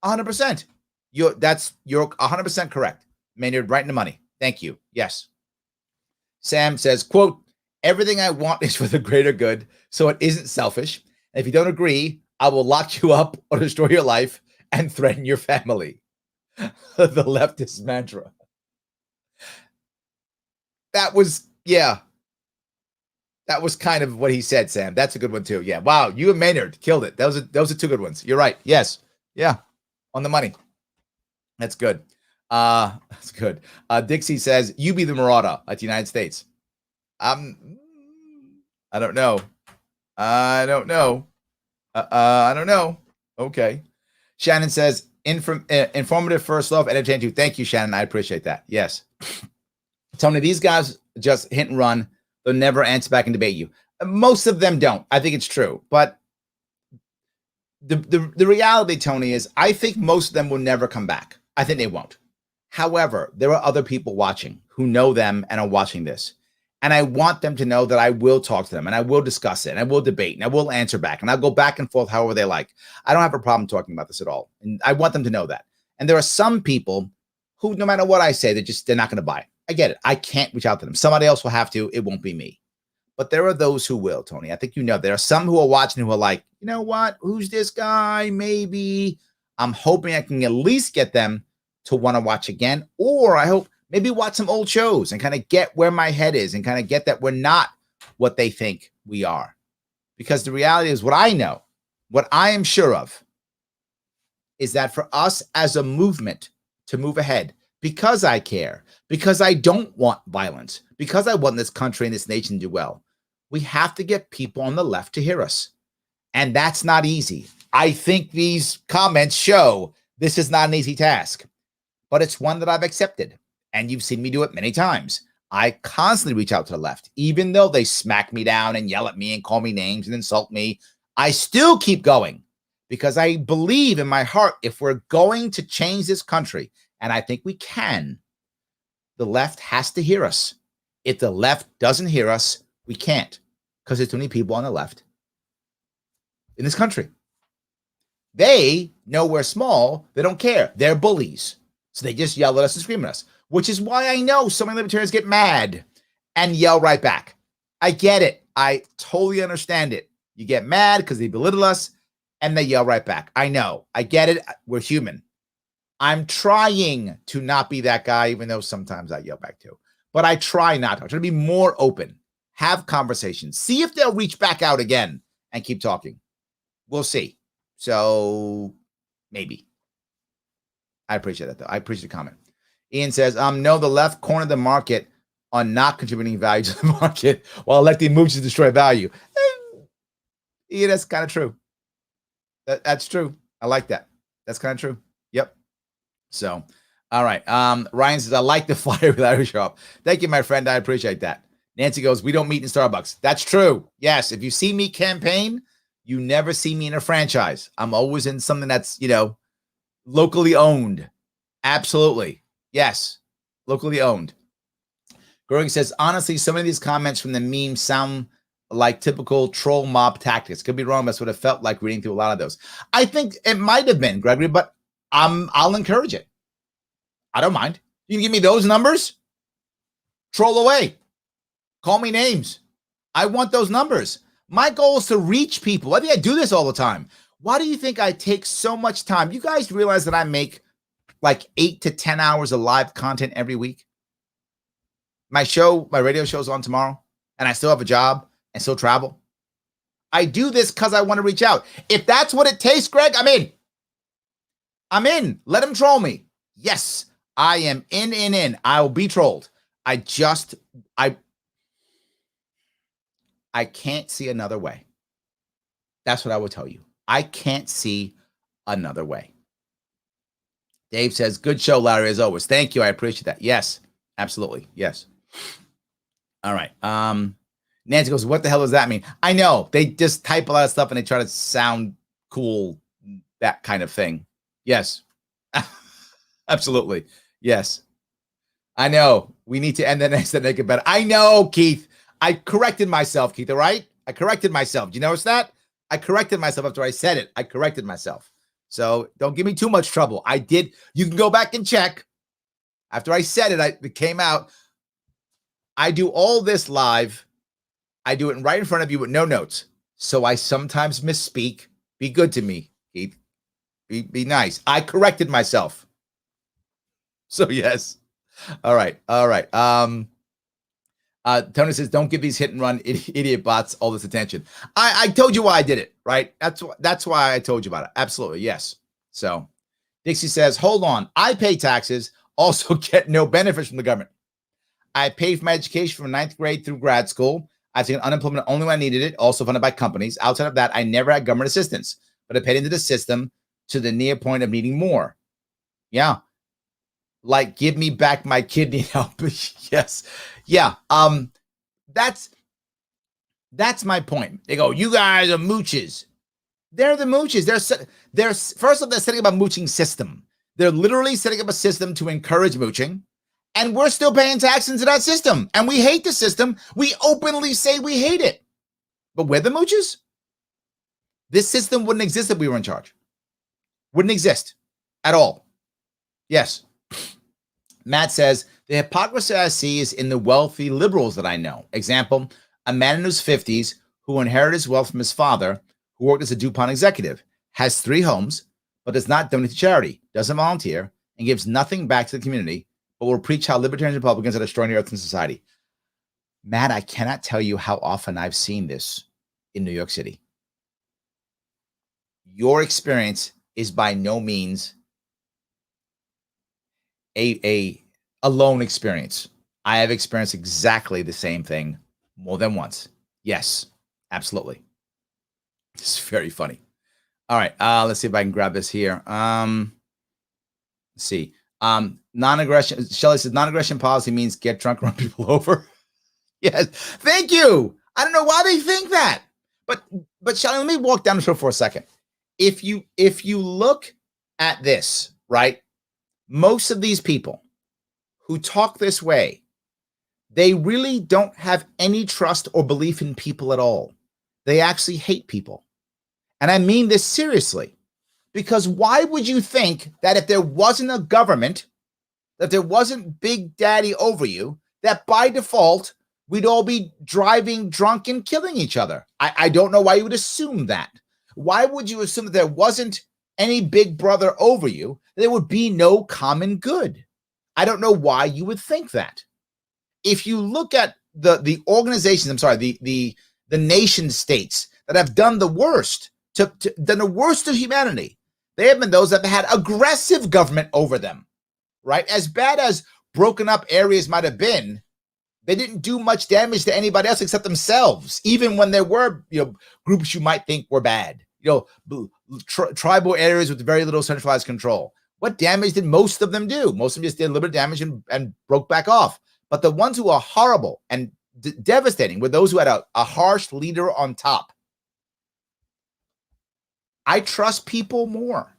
100%. You're 100% correct. Maynard, right in the money. Thank you. Yes. Sam says, quote, everything I want is for the greater good, so it isn't selfish. And if you don't agree, I will lock you up or destroy your life and threaten your family. The leftist mantra. That was, yeah. That was kind of what he said, Sam. That's a good one, too. Yeah. Wow. You and Maynard killed it. Those are two good ones. You're right. Yes. Yeah. On the money. That's good. That's good. Dixie says, you be the marauder at the United States. I don't know. I don't know. I don't know. Okay. Shannon says, informative first love, entertaining you. Thank you, Shannon. I appreciate that. Yes. Tony, these guys just hit and run. They'll never answer back and debate you. Most of them don't. I think it's true. But the reality, Tony, is I think most of them will never come back. I think they won't. However, there are other people watching who know them and are watching this. And I want them to know that I will talk to them and I will discuss it and I will debate and I will answer back and I'll go back and forth however they like. I don't have a problem talking about this at all. And I want them to know that. And there are some people who, no matter what I say, they're not going to buy it. I get it. I can't reach out to them. Somebody else will have to. It won't be me. But there are those who will, Tony. I think there are some who are watching who are like, you know what? Who's this guy? Maybe. I'm hoping I can at least get them to want to watch again. Or I hope maybe watch some old shows and kind of get where my head is and kind of get that we're not what they think we are. Because the reality is what I know, what I am sure of, is that for us as a movement to move ahead, because I care, because I don't want violence, because I want this country and this nation to do well, we have to get people on the left to hear us. And that's not easy. I think these comments show this is not an easy task, but it's one that I've accepted. And you've seen me do it many times. I constantly reach out to the left, even though they smack me down and yell at me and call me names and insult me. I still keep going because I believe in my heart, if we're going to change this country, and I think we can, the left has to hear us. If the left doesn't hear us, we can't, because there's too many people on the left in this country. They know we're small. They don't care. They're bullies. So they just yell at us and scream at us, which is why I know so many libertarians get mad and yell right back. I get it. I totally understand it. You get mad because they belittle us and they yell right back. I know. I get it. We're human. I'm trying to not be that guy, even though sometimes I yell back too. But I try not to. I try to be more open, have conversations, see if they'll reach back out again and keep talking. We'll see. So maybe. I appreciate that, though. I appreciate the comment. Ian says, no, the left cornered the market on not contributing value to the market while electing moves to destroy value. Yeah, that's kind of true. That's true. I like that. That's kind of true. Yep. So, all right. Ryan says, I like the flyer with Irish Sharpe. Thank you, my friend. I appreciate that. Nancy goes, we don't meet in Starbucks. That's true. Yes. If you see me campaign, you never see me in a franchise. I'm always in something that's, locally owned. Absolutely. Yes. Locally owned. Growing says, honestly, some of these comments from the meme sound like typical troll mob tactics. Could be wrong. That's what it felt like reading through a lot of those. I think it might have been, Gregory, but I'll encourage it. I don't mind. You can give me those numbers. Troll away. Call me names. I want those numbers. My goal is to reach people. I think I do this all the time. Why do you think I take so much time? You guys realize that I make like 8 to 10 hours of live content every week? My radio show's on tomorrow, and I still have a job and still travel. I do this because I want to reach out. If that's what it takes, Greg, I'm in. I'm in. Let them troll me. Yes, I am in. I will be trolled. I can't see another way. That's what I would tell you. I can't see another way. Dave says, good show, Larry, as always. Thank you. I appreciate that. Yes, absolutely. Yes. All right. Nancy goes, what the hell does that mean? I know. They just type a lot of stuff and they try to sound cool, that kind of thing. Yes. Absolutely. Yes. I know. We need to end the next to make it better. I know, Keith. I corrected myself, Keith, all right? I corrected myself. Did you notice that? I corrected myself after I said it. I corrected myself. So don't give me too much trouble. I did. You can go back and check. After I said it, it came out. I do all this live. I do it right in front of you with no notes. So I sometimes misspeak. Be good to me, Keith. Be nice. I corrected myself. So yes. All right. All right. Tony says, don't give these hit and run idiot bots all this attention. I told you why I did it, right? That's why I told you about it. Absolutely. Yes. So Dixie says, hold on. I pay taxes, also get no benefits from the government. I paid for my education from 9th grade through grad school. I've taken unemployment only when I needed it, also funded by companies. Outside of that, I never had government assistance, but I paid into the system to the near point of needing more. Yeah. Like, give me back my kidney help. Yes. Yeah. That's my point. They go, you guys are mooches. They're the mooches. They're first of all, they're setting up a mooching system. They're literally setting up a system to encourage mooching. And we're still paying tax into that system. And we hate the system. We openly say we hate it. But we're the mooches. This system wouldn't exist if we were in charge. Wouldn't exist at all. Yes. Matt says, the hypocrisy I see is in the wealthy liberals that I know. Example, a man in his 50s who inherited his wealth from his father, who worked as a DuPont executive, has 3 homes, but does not donate to charity, doesn't volunteer, and gives nothing back to the community, but will preach how libertarians and Republicans are destroying the earth and society. Matt, I cannot tell you how often I've seen this in New York City. Your experience is by no means a lone experience. I have experienced exactly the same thing more than once. Yes, absolutely. It's very funny. All right, let's see if I can grab this here. Let's see. Non-aggression. Shelley says non-aggression policy means get drunk, run people over. Yes, thank you. I don't know why they think that, but Shelley, let me walk down the road for a second. If you look at this, right, most of these people who talk this way, they really don't have any trust or belief in people at all. They actually hate people. And I mean this seriously, because why would you think that if there wasn't a government, that there wasn't Big Daddy over you, that by default, we'd all be driving drunk and killing each other? I don't know why you would assume that. Why would you assume that there wasn't any big brother over you? There would be no common good. I don't know why you would think that. If you look at the organizations, I'm sorry, the nation states that have done the worst, done the worst to humanity, they have been those that have had aggressive government over them, right? As bad as broken up areas might have been, they didn't do much damage to anybody else except themselves, even when there were, groups you might think were bad, tribal areas with very little centralized control. What damage did most of them do? Most of them just did a little bit of damage and broke back off. But the ones who are horrible and devastating were those who had a harsh leader on top. I trust people more.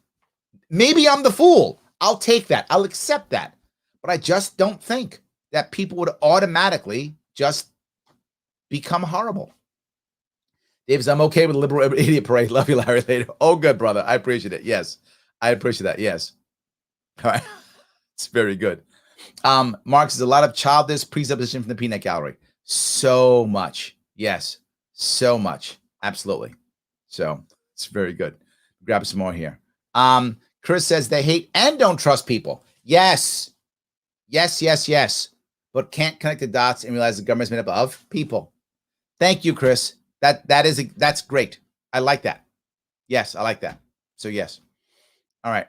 Maybe I'm the fool. I'll take that. I'll accept that. But I just don't think that people would automatically just become horrible. Dave says, I'm okay with the liberal idiot parade. Love you, Larry, later. Oh, good, brother. I appreciate it. Yes. I appreciate that. Yes. All right. It's very good. Mark says, a lot of childish presupposition from the peanut gallery. So much. Yes. So much. Absolutely. So it's very good. Grab some more here. Chris says they hate and don't trust people. Yes. Yes, yes, yes. But can't connect the dots and realize the government's made up of people. Thank you, Chris. That's great. I like that. Yes, I like that. So yes. All right.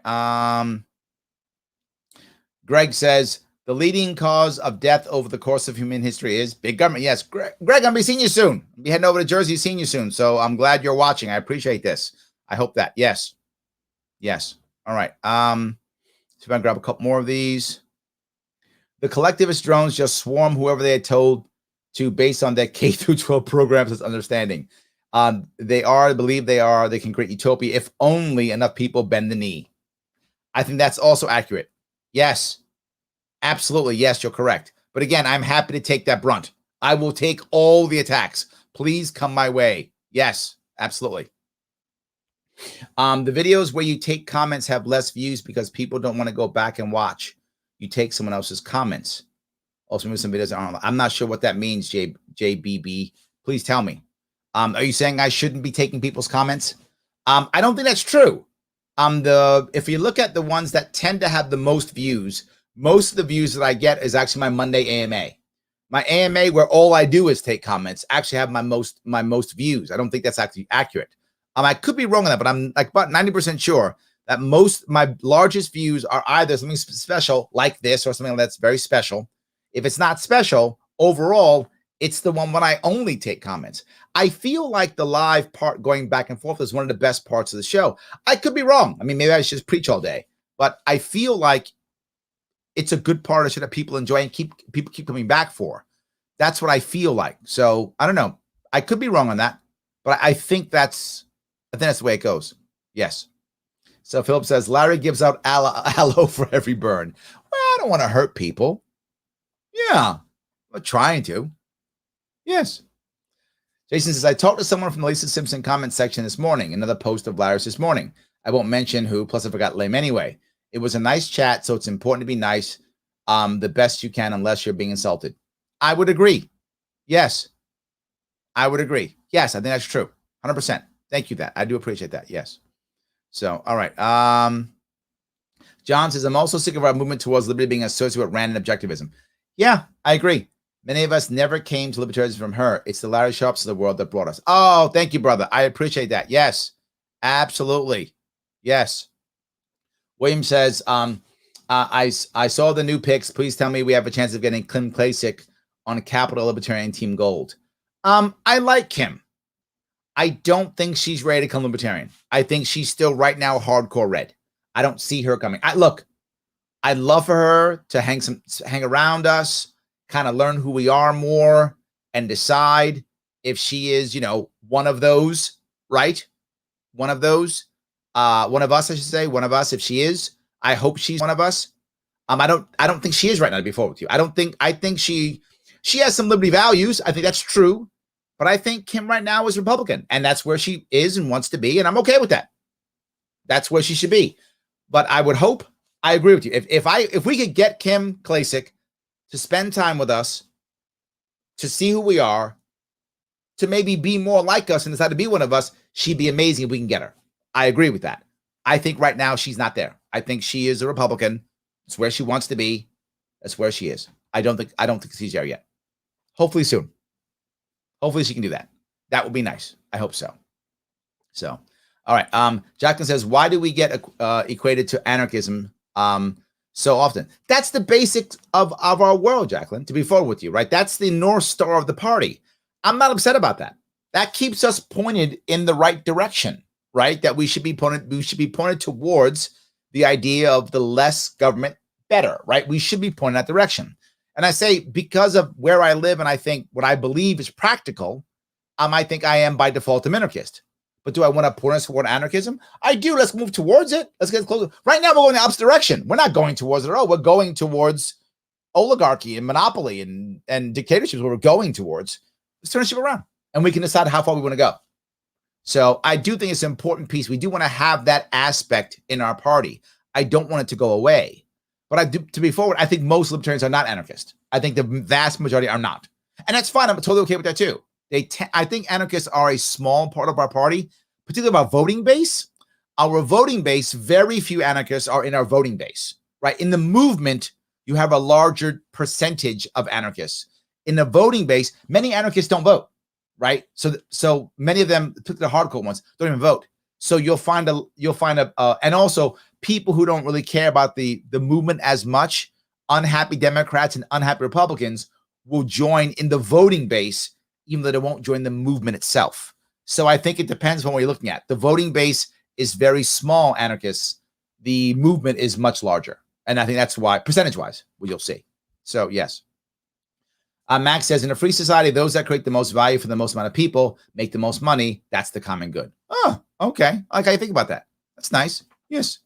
Greg says The leading cause of death over the course of human history is big government. Yes, Greg, I'm going to be seeing you soon. I'll be heading over to Jersey, seeing you soon. So I'm glad you're watching. I appreciate this. I hope that. Yes. Yes. All right. See if I can grab a couple more of these. The collectivist drones just swarm whoever they are told to based on their K through 12 programs as understanding. They believe they can create utopia if only enough people bend the knee. I think that's also accurate. Yes. Absolutely. Yes, you're correct. But again, I'm happy to take that brunt. I will take all the attacks. Please come my way. Yes, absolutely. The videos where you take comments have less views because people don't want to go back and watch. You take someone else's comments. Also, maybe some videos aren't. I'm not sure what that means, JBB. Please tell me. Are you saying I shouldn't be taking people's comments? I don't think that's true. If you look at the ones that tend to have the most views, most of the views that I get is actually my Monday AMA. My AMA, where all I do is take comments, actually have my most views. I don't think that's actually accurate. I could be wrong on that, but I'm like about 90% sure that my largest views are either something special like this or something that's very special. If it's not special, overall, it's the one when I only take comments. I feel like the live part going back and forth is one of the best parts of the show. I could be wrong. I mean, maybe I should just preach all day, but I feel like it's a good part of the show that people enjoy and people keep coming back for. That's what I feel like. So I don't know. I could be wrong on that, but I think that's the way it goes. Yes. So Philip says, Larry gives out aloe for every burn. Well, I don't want to hurt people. Yeah, I'm trying to. Yes. Jason says, I talked to someone from the Lisa Simpson comment section this morning. Another post of Larry's this morning. I won't mention who, plus I forgot lame anyway. It was a nice chat, so it's important to be nice the best you can unless you're being insulted. I would agree. Yes. I would agree. Yes, I think that's true. 100%. Thank you that. I do appreciate that. Yes. So, all right. John says, I'm also sick of our movement towards liberty being associated with random objectivism. Yeah, I agree. Many of us never came to libertarianism from her. It's the Larry Sharpes of the world that brought us. Oh, thank you, brother. I appreciate that. Yes, absolutely. Yes. William says, I saw the new picks. Please tell me we have a chance of getting Kim Klacik on Capital Libertarian Team Gold. I like Kim. I don't think she's ready to come libertarian. I think she's still right now hardcore red. I don't see her coming. Look, I'd love for her to hang around us, kind of learn who we are more and decide if she is, one of those, right? One of those, one of us, I should say, one of us. If she is, I hope she's one of us. I don't think she is right now, to be forward with you. I think she has some liberty values. I think that's true. But I think Kim right now is Republican, and that's where she is and wants to be, and I'm okay with that. That's where she should be. But I would hope, I agree with you. If we could get Kim Klacik to spend time with us, to see who we are, to maybe be more like us and decide to be one of us, she'd be amazing if we can get her. I agree with that. I think right now she's not there. I think she is a Republican. It's where she wants to be. That's where she is. I don't think she's there yet. Hopefully soon. Hopefully she can do that. That would be nice. I hope so. So, all right. Jacqueline says, why do we get equated to anarchism so often? That's the basics of our world, Jacqueline, to be forward with you, right? That's the North Star of the party. I'm not upset about that. That keeps us pointed in the right direction, right? That we should be pointed towards the idea of the less government, better, right? We should be pointing that direction. And I say, because of where I live, and I think what I believe is practical, I think I am by default a minarchist. But do I want to point us toward anarchism? I do. Let's move towards it. Let's get closer. Right now, we're going the opposite direction. We're not going towards it at all. We're going towards oligarchy and monopoly and dictatorships. Where we're going towards. Let's turn the ship around, and we can decide how far we want to go. So I do think it's an important piece. We do want to have that aspect in our party. I don't want it to go away. But I do, to be forward, I think most libertarians are not anarchists. I think the vast majority are not. And that's fine. I'm totally okay with that too. I think anarchists are a small part of our party, particularly our voting base. Our voting base, very few anarchists are in our voting base, right? In the movement, you have a larger percentage of anarchists. In the voting base, many anarchists don't vote, right? So many of them, the hardcore ones, don't even vote. So you'll find and also people who don't really care about the movement as much unhappy Democrats and unhappy Republicans will join in the voting base, even though they won't join the movement itself. So I think it depends on what you're looking at. The voting base is very small, anarchists. The movement is much larger. And I think that's why, percentage-wise, what you'll see. So, yes. Max says, in a free society, those that create the most value for the most amount of people make the most money. That's the common good. Oh, okay. I like how you think about that. That's nice. Yes.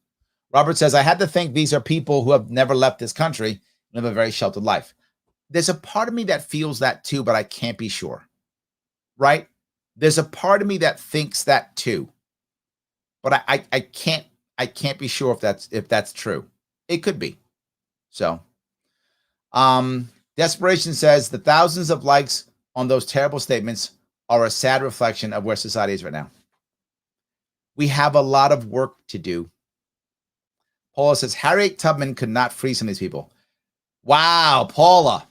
Robert says, I had to think these are people who have never left this country and live a very sheltered life. There's a part of me that feels that too, but I can't be sure. Right? There's a part of me that thinks that too. But I can't be sure if that's true. It could be. So, Desperation says the thousands of likes on those terrible statements are a sad reflection of where society is right now. We have a lot of work to do. Paula says Harriet Tubman could not free some of these people. Wow, Paula.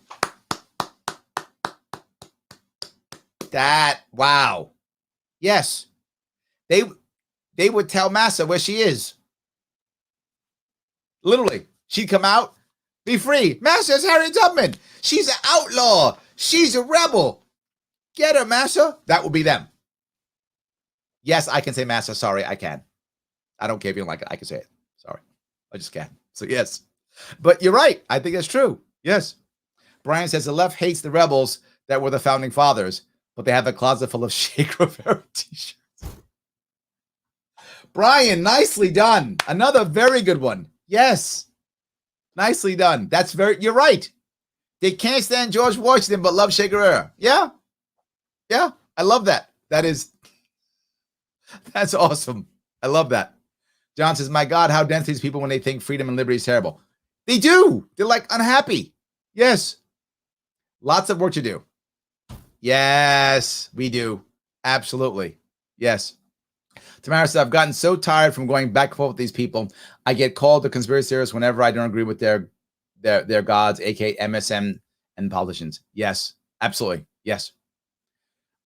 Wow. Yes. They would tell Massa where she is. Literally, she'd come out, be free. Massa's Harriet Tubman. She's an outlaw. She's a rebel. Get her, Massa. That would be them. Yes, I can say Massa. Sorry, I can. I don't care if you don't like it. I can say it. Sorry. I just can. So, yes. But you're right. I think that's true. Yes. Brian says the left hates the rebels that were the founding fathers, but they have a closet full of Che Guevara t-shirts. Brian, nicely done. Another very good one. Yes. Nicely done. You're right. They can't stand George Washington, but love Che Guevara. Yeah. Yeah. I love that. That's awesome. I love that. John says, my God, how dense these people when they think freedom and liberty is terrible. They do. They're like unhappy. Yes. Lots of work to do. Yes, we do. Absolutely. Yes. Tamara says, I've gotten so tired from going back and forth with these people. I get called a conspiracy theorist whenever I don't agree with their gods, aka MSM and politicians. Yes, absolutely. Yes.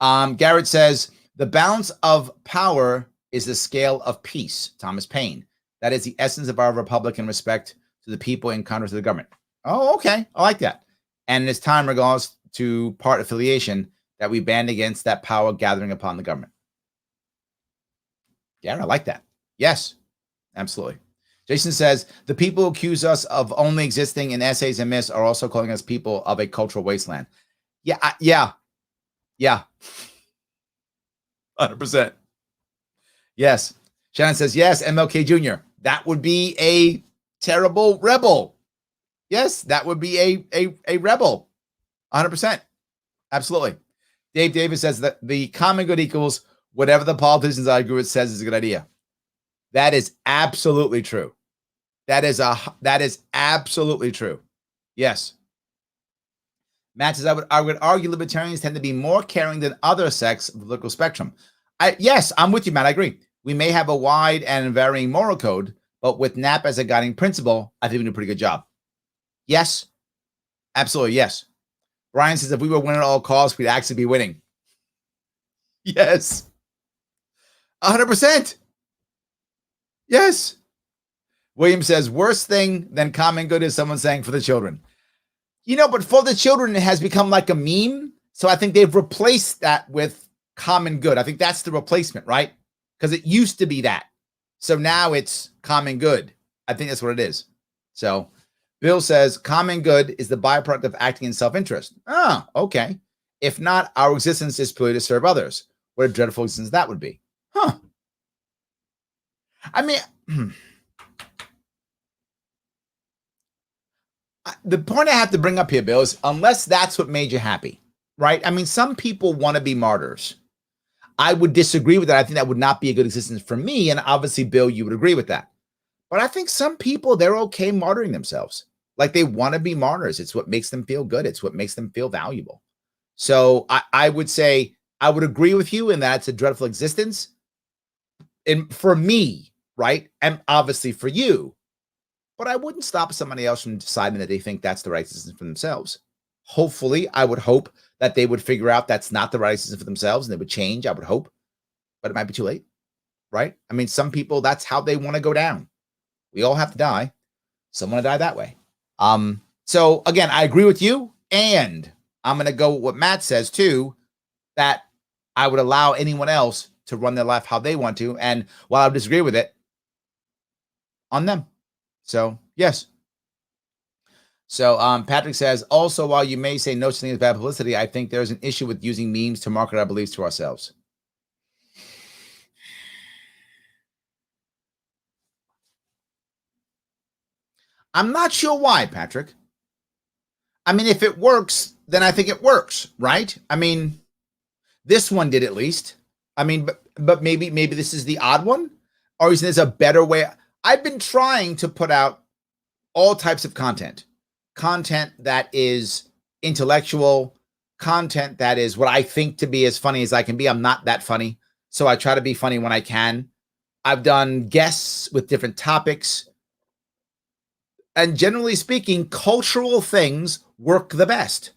Garrett says, the balance of power is the scale of peace. Thomas Paine. That is the essence of our republic in respect to the people in contrast to the government. Oh, okay. I like that. And it's time, regardless to part affiliation, that we band against that power gathering upon the government. Yeah, I like that. Yes, absolutely. Jason says, the people who accuse us of only existing in essays and myths are also calling us people of a cultural wasteland. Yeah. 100%. Yes. Shannon says, yes, MLK Jr. That would be a terrible rebel. Yes, that would be a rebel. 100%. Absolutely. Dave Davis says that the common good equals whatever the politicians I agree with says is a good idea. That is absolutely true. That is absolutely true. Yes. Matt says, I would argue libertarians tend to be more caring than other sects of the political spectrum. Yes, I'm with you, Matt. I agree. We may have a wide and varying moral code, but with NAP as a guiding principle, I think we do a pretty good job. Yes. Absolutely. Yes. Brian says, if we were winning at all costs, we'd actually be winning. Yes. 100%. Yes. William says, worst thing than common good is someone saying for the children. But for the children, it has become like a meme. So I think they've replaced that with common good. I think that's the replacement, right? Because it used to be that. So now it's common good. I think that's what it is. So Bill says, common good is the byproduct of acting in self-interest. Oh, okay. If not, our existence is purely to serve others. What a dreadful existence that would be. Huh. I mean, the point I have to bring up here, Bill, is unless that's what made you happy, right? I mean, some people want to be martyrs. I would disagree with that. I think that would not be a good existence for me. And obviously, Bill, you would agree with that. But I think some people, they're okay martyring themselves. Like they want to be martyrs. It's what makes them feel good. It's what makes them feel valuable. So I would say I would agree with you in that it's a dreadful existence. And for me, right? And obviously for you. But I wouldn't stop somebody else from deciding that they think that's the right existence for themselves. Hopefully, I would hope that they would figure out that's not the right existence for themselves and they would change. I would hope. But it might be too late, right? I mean, some people, that's how they want to go down. We all have to die. Some want to die that way. So again, I agree with you, and I'm going to go with what Matt says too, that I would allow anyone else to run their life how they want to, and while I disagree with it, on them. So yes. So Patrick says, also, while you may say no such thing as bad publicity, I think there's an issue with using memes to market our beliefs to ourselves. I'm not sure why, Patrick. I mean, if it works, then I think it works, right? I mean, this one did at least. I mean, but maybe this is the odd one, or is there's a better way? I've been trying to put out all types of content that is intellectual, content that is what I think to be as funny as I can be. I'm not that funny, so I try to be funny when I can. I've done guests with different topics. And generally speaking, cultural things work the best.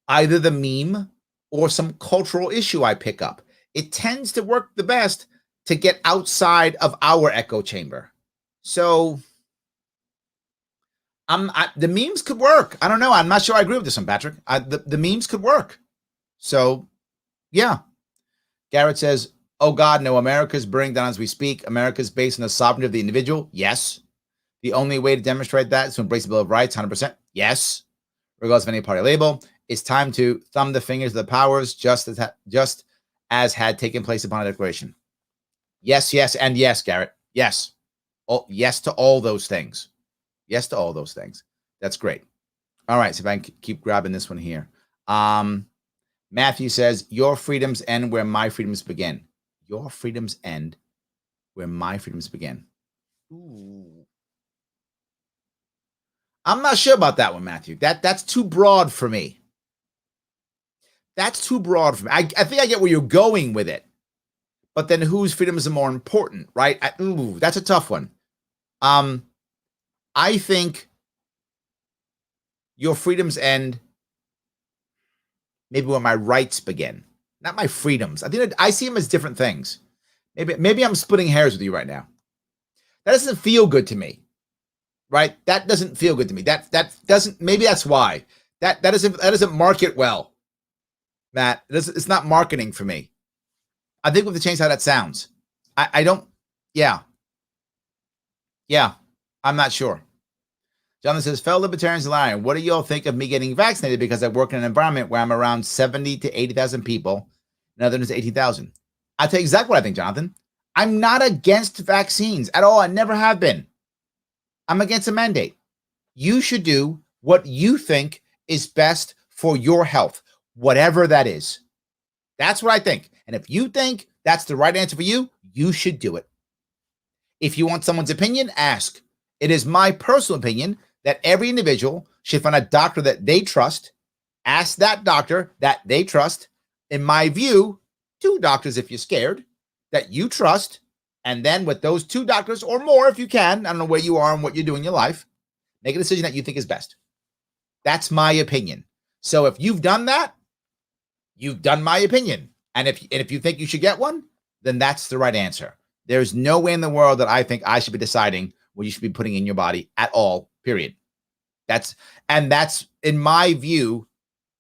Either the meme or some cultural issue I pick up. It tends to work the best to get outside of our echo chamber. So the memes could work. I don't know. I'm not sure I agree with this one, Patrick. The memes could work. So, yeah. Garrett says, oh, God, no, America's burning down as we speak. America's based on the sovereignty of the individual. Yes. The only way to demonstrate that is to embrace the Bill of Rights, 100%. Yes. Regardless of any party label. It's time to thumb the fingers of the powers just as had taken place upon a declaration. Yes, yes, and yes, Garrett. Yes. Oh, yes to all those things. Yes to all those things. That's great. All right, so if I can keep grabbing this one here. Matthew says, your freedoms end where my freedoms begin. Your freedoms end where my freedoms begin. Ooh. I'm not sure about that one, Matthew. That's too broad for me. That's too broad for me. I think I get where you're going with it. But then whose freedoms are more important, right? That's a tough one. I think your freedoms end maybe where my rights begin, not my freedoms. I think I see them as different things. Maybe I'm splitting hairs with you right now. That doesn't feel good to me, right? That doesn't feel good to me. That doesn't. Maybe that's why that doesn't market well, Matt. It's not marketing for me. I think we have to change how that sounds. I don't. Yeah. I'm not sure. Jonathan says, fellow libertarians and Lion, what do y'all think of me getting vaccinated? Because I work in an environment where I'm around 70 to 80,000 people, and others 18,000. I'll tell you exactly what I think, Jonathan. I'm not against vaccines at all. I never have been. I'm against a mandate. You should do what you think is best for your health, whatever that is. That's what I think. And if you think that's the right answer for you, you should do it. If you want someone's opinion, ask. It is my personal opinion that every individual should find a doctor that they trust, ask that doctor that they trust. In my view, 2 doctors if you're scared, that you trust, and then with those 2 doctors or more if you can, I don't know where you are and what you're doing in your life, make a decision that you think is best. That's my opinion. So if you've done that, you've done my opinion. And if you think you should get one, then that's the right answer. There's no way in the world that I think I should be deciding what you should be putting in your body at all, period. That's in my view,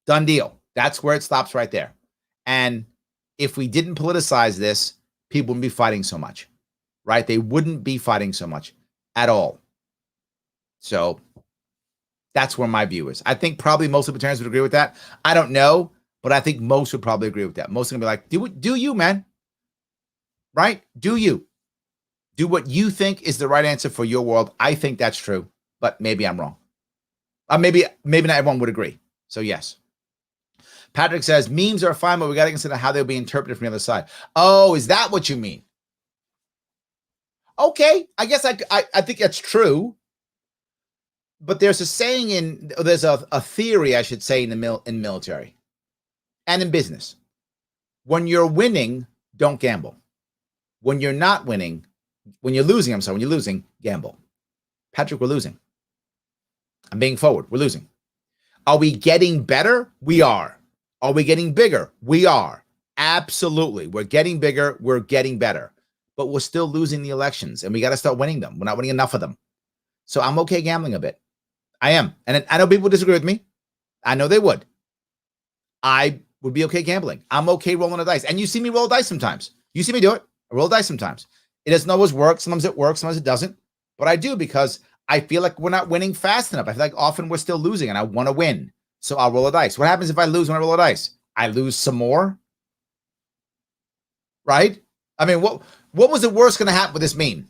done deal. That's where it stops right there. And if we didn't politicize this, people wouldn't be fighting so much, right? They wouldn't be fighting so much at all. So that's where my view is. I think probably most libertarians would agree with that. I don't know, but I think most would probably agree with that. Most are gonna be like, do you, man? Right? Do you? Do what you think is the right answer for your world. I think that's true, but maybe I'm wrong. Maybe not everyone would agree. So yes. Patrick says, memes are fine, but we got to consider how they'll be interpreted from the other side. Oh, is that what you mean? Okay, I guess I think that's true. But there's a saying there's a theory, I should say, in military and in business. When you're winning, don't gamble. When you're not winning, when you're losing, gamble. Patrick, we're losing. I'm being forward. We're losing. Are we getting better? We are. Are we getting bigger? We are. Absolutely. We're getting bigger. We're getting better. But we're still losing the elections, and we got to start winning them. We're not winning enough of them. So I'm okay gambling a bit. I am. And I know people disagree with me. I know they would. I would be okay gambling. I'm okay rolling the dice. And you see me roll dice sometimes. You see me do it. I roll dice sometimes. It doesn't always work. Sometimes it works. Sometimes it doesn't. But I do because I feel like we're not winning fast enough. I feel like often we're still losing and I want to win. So I'll roll a dice. What happens if I lose when I roll a dice? I lose some more. Right? I mean, what was the worst going to happen with this meme?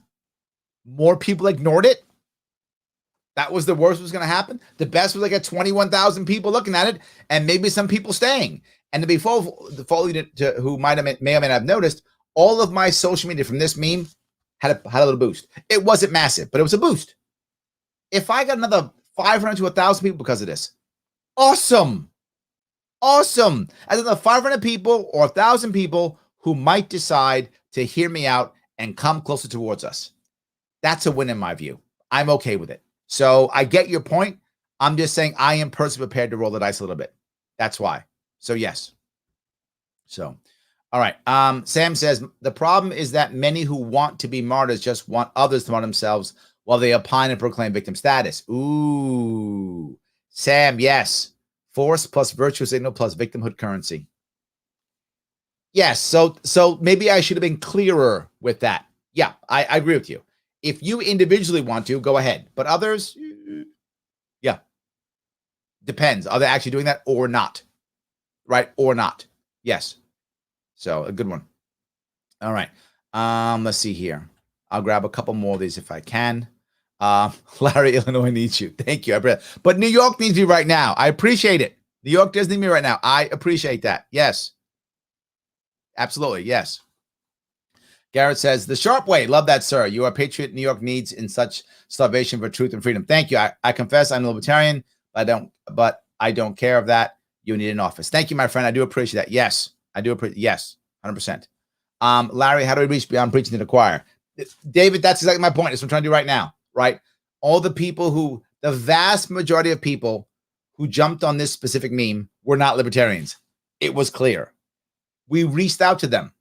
More people ignored it. That was the worst was going to happen. The best was like at 21,000 people looking at it, and maybe some people staying. And to be full, to who may or may not have noticed, all of my social media from this meme had a little boost. It wasn't massive, but it was a boost. If I got another 500 to 1,000 people because of this, awesome, awesome. As another 500 people or 1,000 people who might decide to hear me out and come closer towards us. That's a win in my view. I'm okay with it. So I get your point. I'm just saying I am personally prepared to roll the dice a little bit. That's why. So yes. So, all right. Sam says, the problem is that many who want to be martyrs just want others to martyr themselves while they opine and proclaim victim status. Ooh. Sam, yes. Force plus virtue signal plus victimhood currency. Yes. So maybe I should have been clearer with that. Yeah, I agree with you. If you individually want to, go ahead. But others, yeah. Depends. Are they actually doing that or not? Right? Or not. Yes. So a good one. All right. Let's see here. I'll grab a couple more of these if I can. Larry, Illinois needs you. Thank you. But New York needs me right now. I appreciate it. New York does need me right now. I appreciate that. Yes. Absolutely. Yes. Garrett says, the Sharpe Way. Love that, sir. You are a patriot New York needs in such starvation for truth and freedom. Thank you. I confess I'm a libertarian, but I don't care of that. You need an office. Thank you, my friend. I do appreciate that. Yes, I do appreciate. Yes, 100%. Larry, how do we reach beyond preaching to the choir? David, that's exactly my point. That's what I'm trying to do right now, right? All the people the vast majority of people who jumped on this specific meme were not libertarians. It was clear. We reached out to them.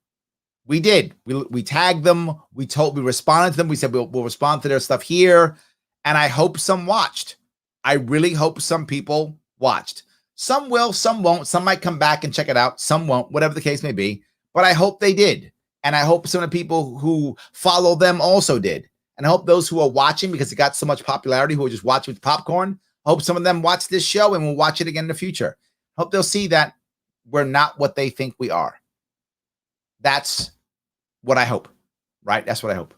We did. We tagged them. We responded to them. We said we'll respond to their stuff here. And I hope some watched. I really hope some people watched. Some will, some won't. Some might come back and check it out. Some won't, whatever the case may be. But I hope they did. And I hope some of the people who follow them also did. And I hope those who are watching, because it got so much popularity, who are just watching with popcorn, I hope some of them watch this show and will watch it again in the future. I hope they'll see that we're not what they think we are. That's what I hope, right? That's what I hope.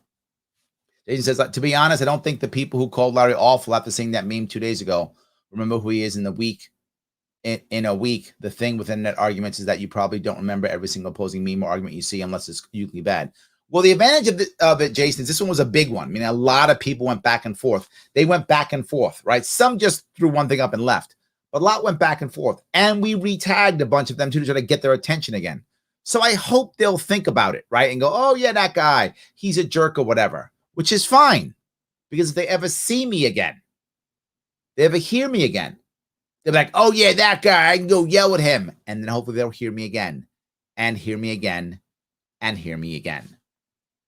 Jason says, to be honest, I don't think the people who called Larry awful after seeing that meme 2 days ago remember who he is in the week. In a week, the thing with internet arguments is that you probably don't remember every single opposing meme or argument you see unless it's uniquely bad. Well, the advantage of it, Jason, is this one was a big one. I mean, a lot of people went back and forth. They went back and forth, right? Some just threw one thing up and left, but a lot went back and forth. And we retagged a bunch of them too to try to get their attention again. So I hope they'll think about it, right? And go, oh, yeah, that guy, he's a jerk or whatever, which is fine. Because if they ever see me again, they ever hear me again, they're like, oh, yeah, that guy, I can go yell at him. And then hopefully they'll hear me again and hear me again and hear me again.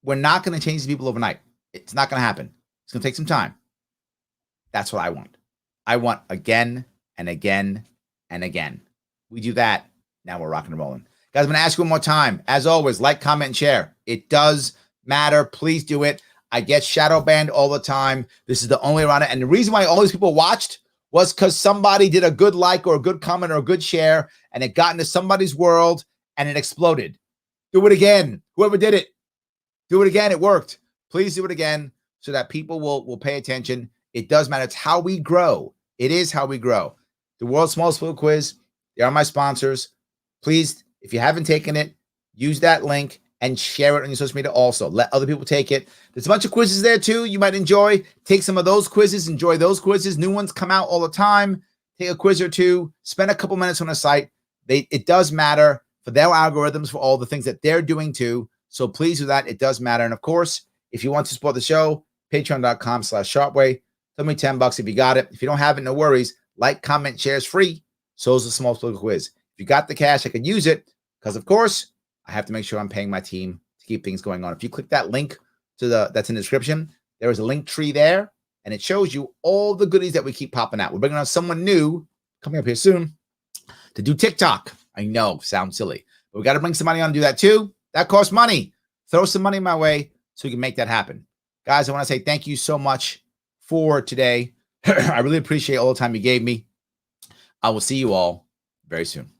We're not going to change the people overnight. It's not going to happen. It's going to take some time. That's what I want. I want again and again and again. We do that. Now we're rocking and rolling. Guys, I'm going to ask you one more time. As always, like, comment, and share. It does matter. Please do it. I get shadow banned all the time. This is the only way around it. And the reason why all these people watched was because somebody did a good like or a good comment or a good share, and it got into somebody's world, and it exploded. Do it again. Whoever did it, do it again. It worked. Please do it again so that people will pay attention. It does matter. It's how we grow. It is how we grow. The World's Smallest Political Quiz. They are my sponsors. Please, if you haven't taken it, use that link and share it on your social media also. Let other people take it. There's a bunch of quizzes there too you might enjoy. Take some of those quizzes. Enjoy those quizzes. New ones come out all the time. Take a quiz or two. Spend a couple minutes on the site. It does matter for their algorithms, for all the things that they're doing too. So please do that. It does matter. And of course, if you want to support the show, patreon.com/sharpeway. Tell me $10 if you got it. If you don't have it, no worries. Like, comment, share is free. So is the small political quiz. If you got the cash, I can use it because, of course, I have to make sure I'm paying my team to keep things going on. If you click that link that's in the description, there is a link tree there. and it shows you all the goodies that we keep popping out. We're bringing on someone new coming up here soon to do TikTok. I know, sounds silly, but we got to bring somebody on to do that too. That costs money. Throw some money my way so we can make that happen. Guys, I want to say thank you so much for today. I really appreciate all the time you gave me. I will see you all very soon.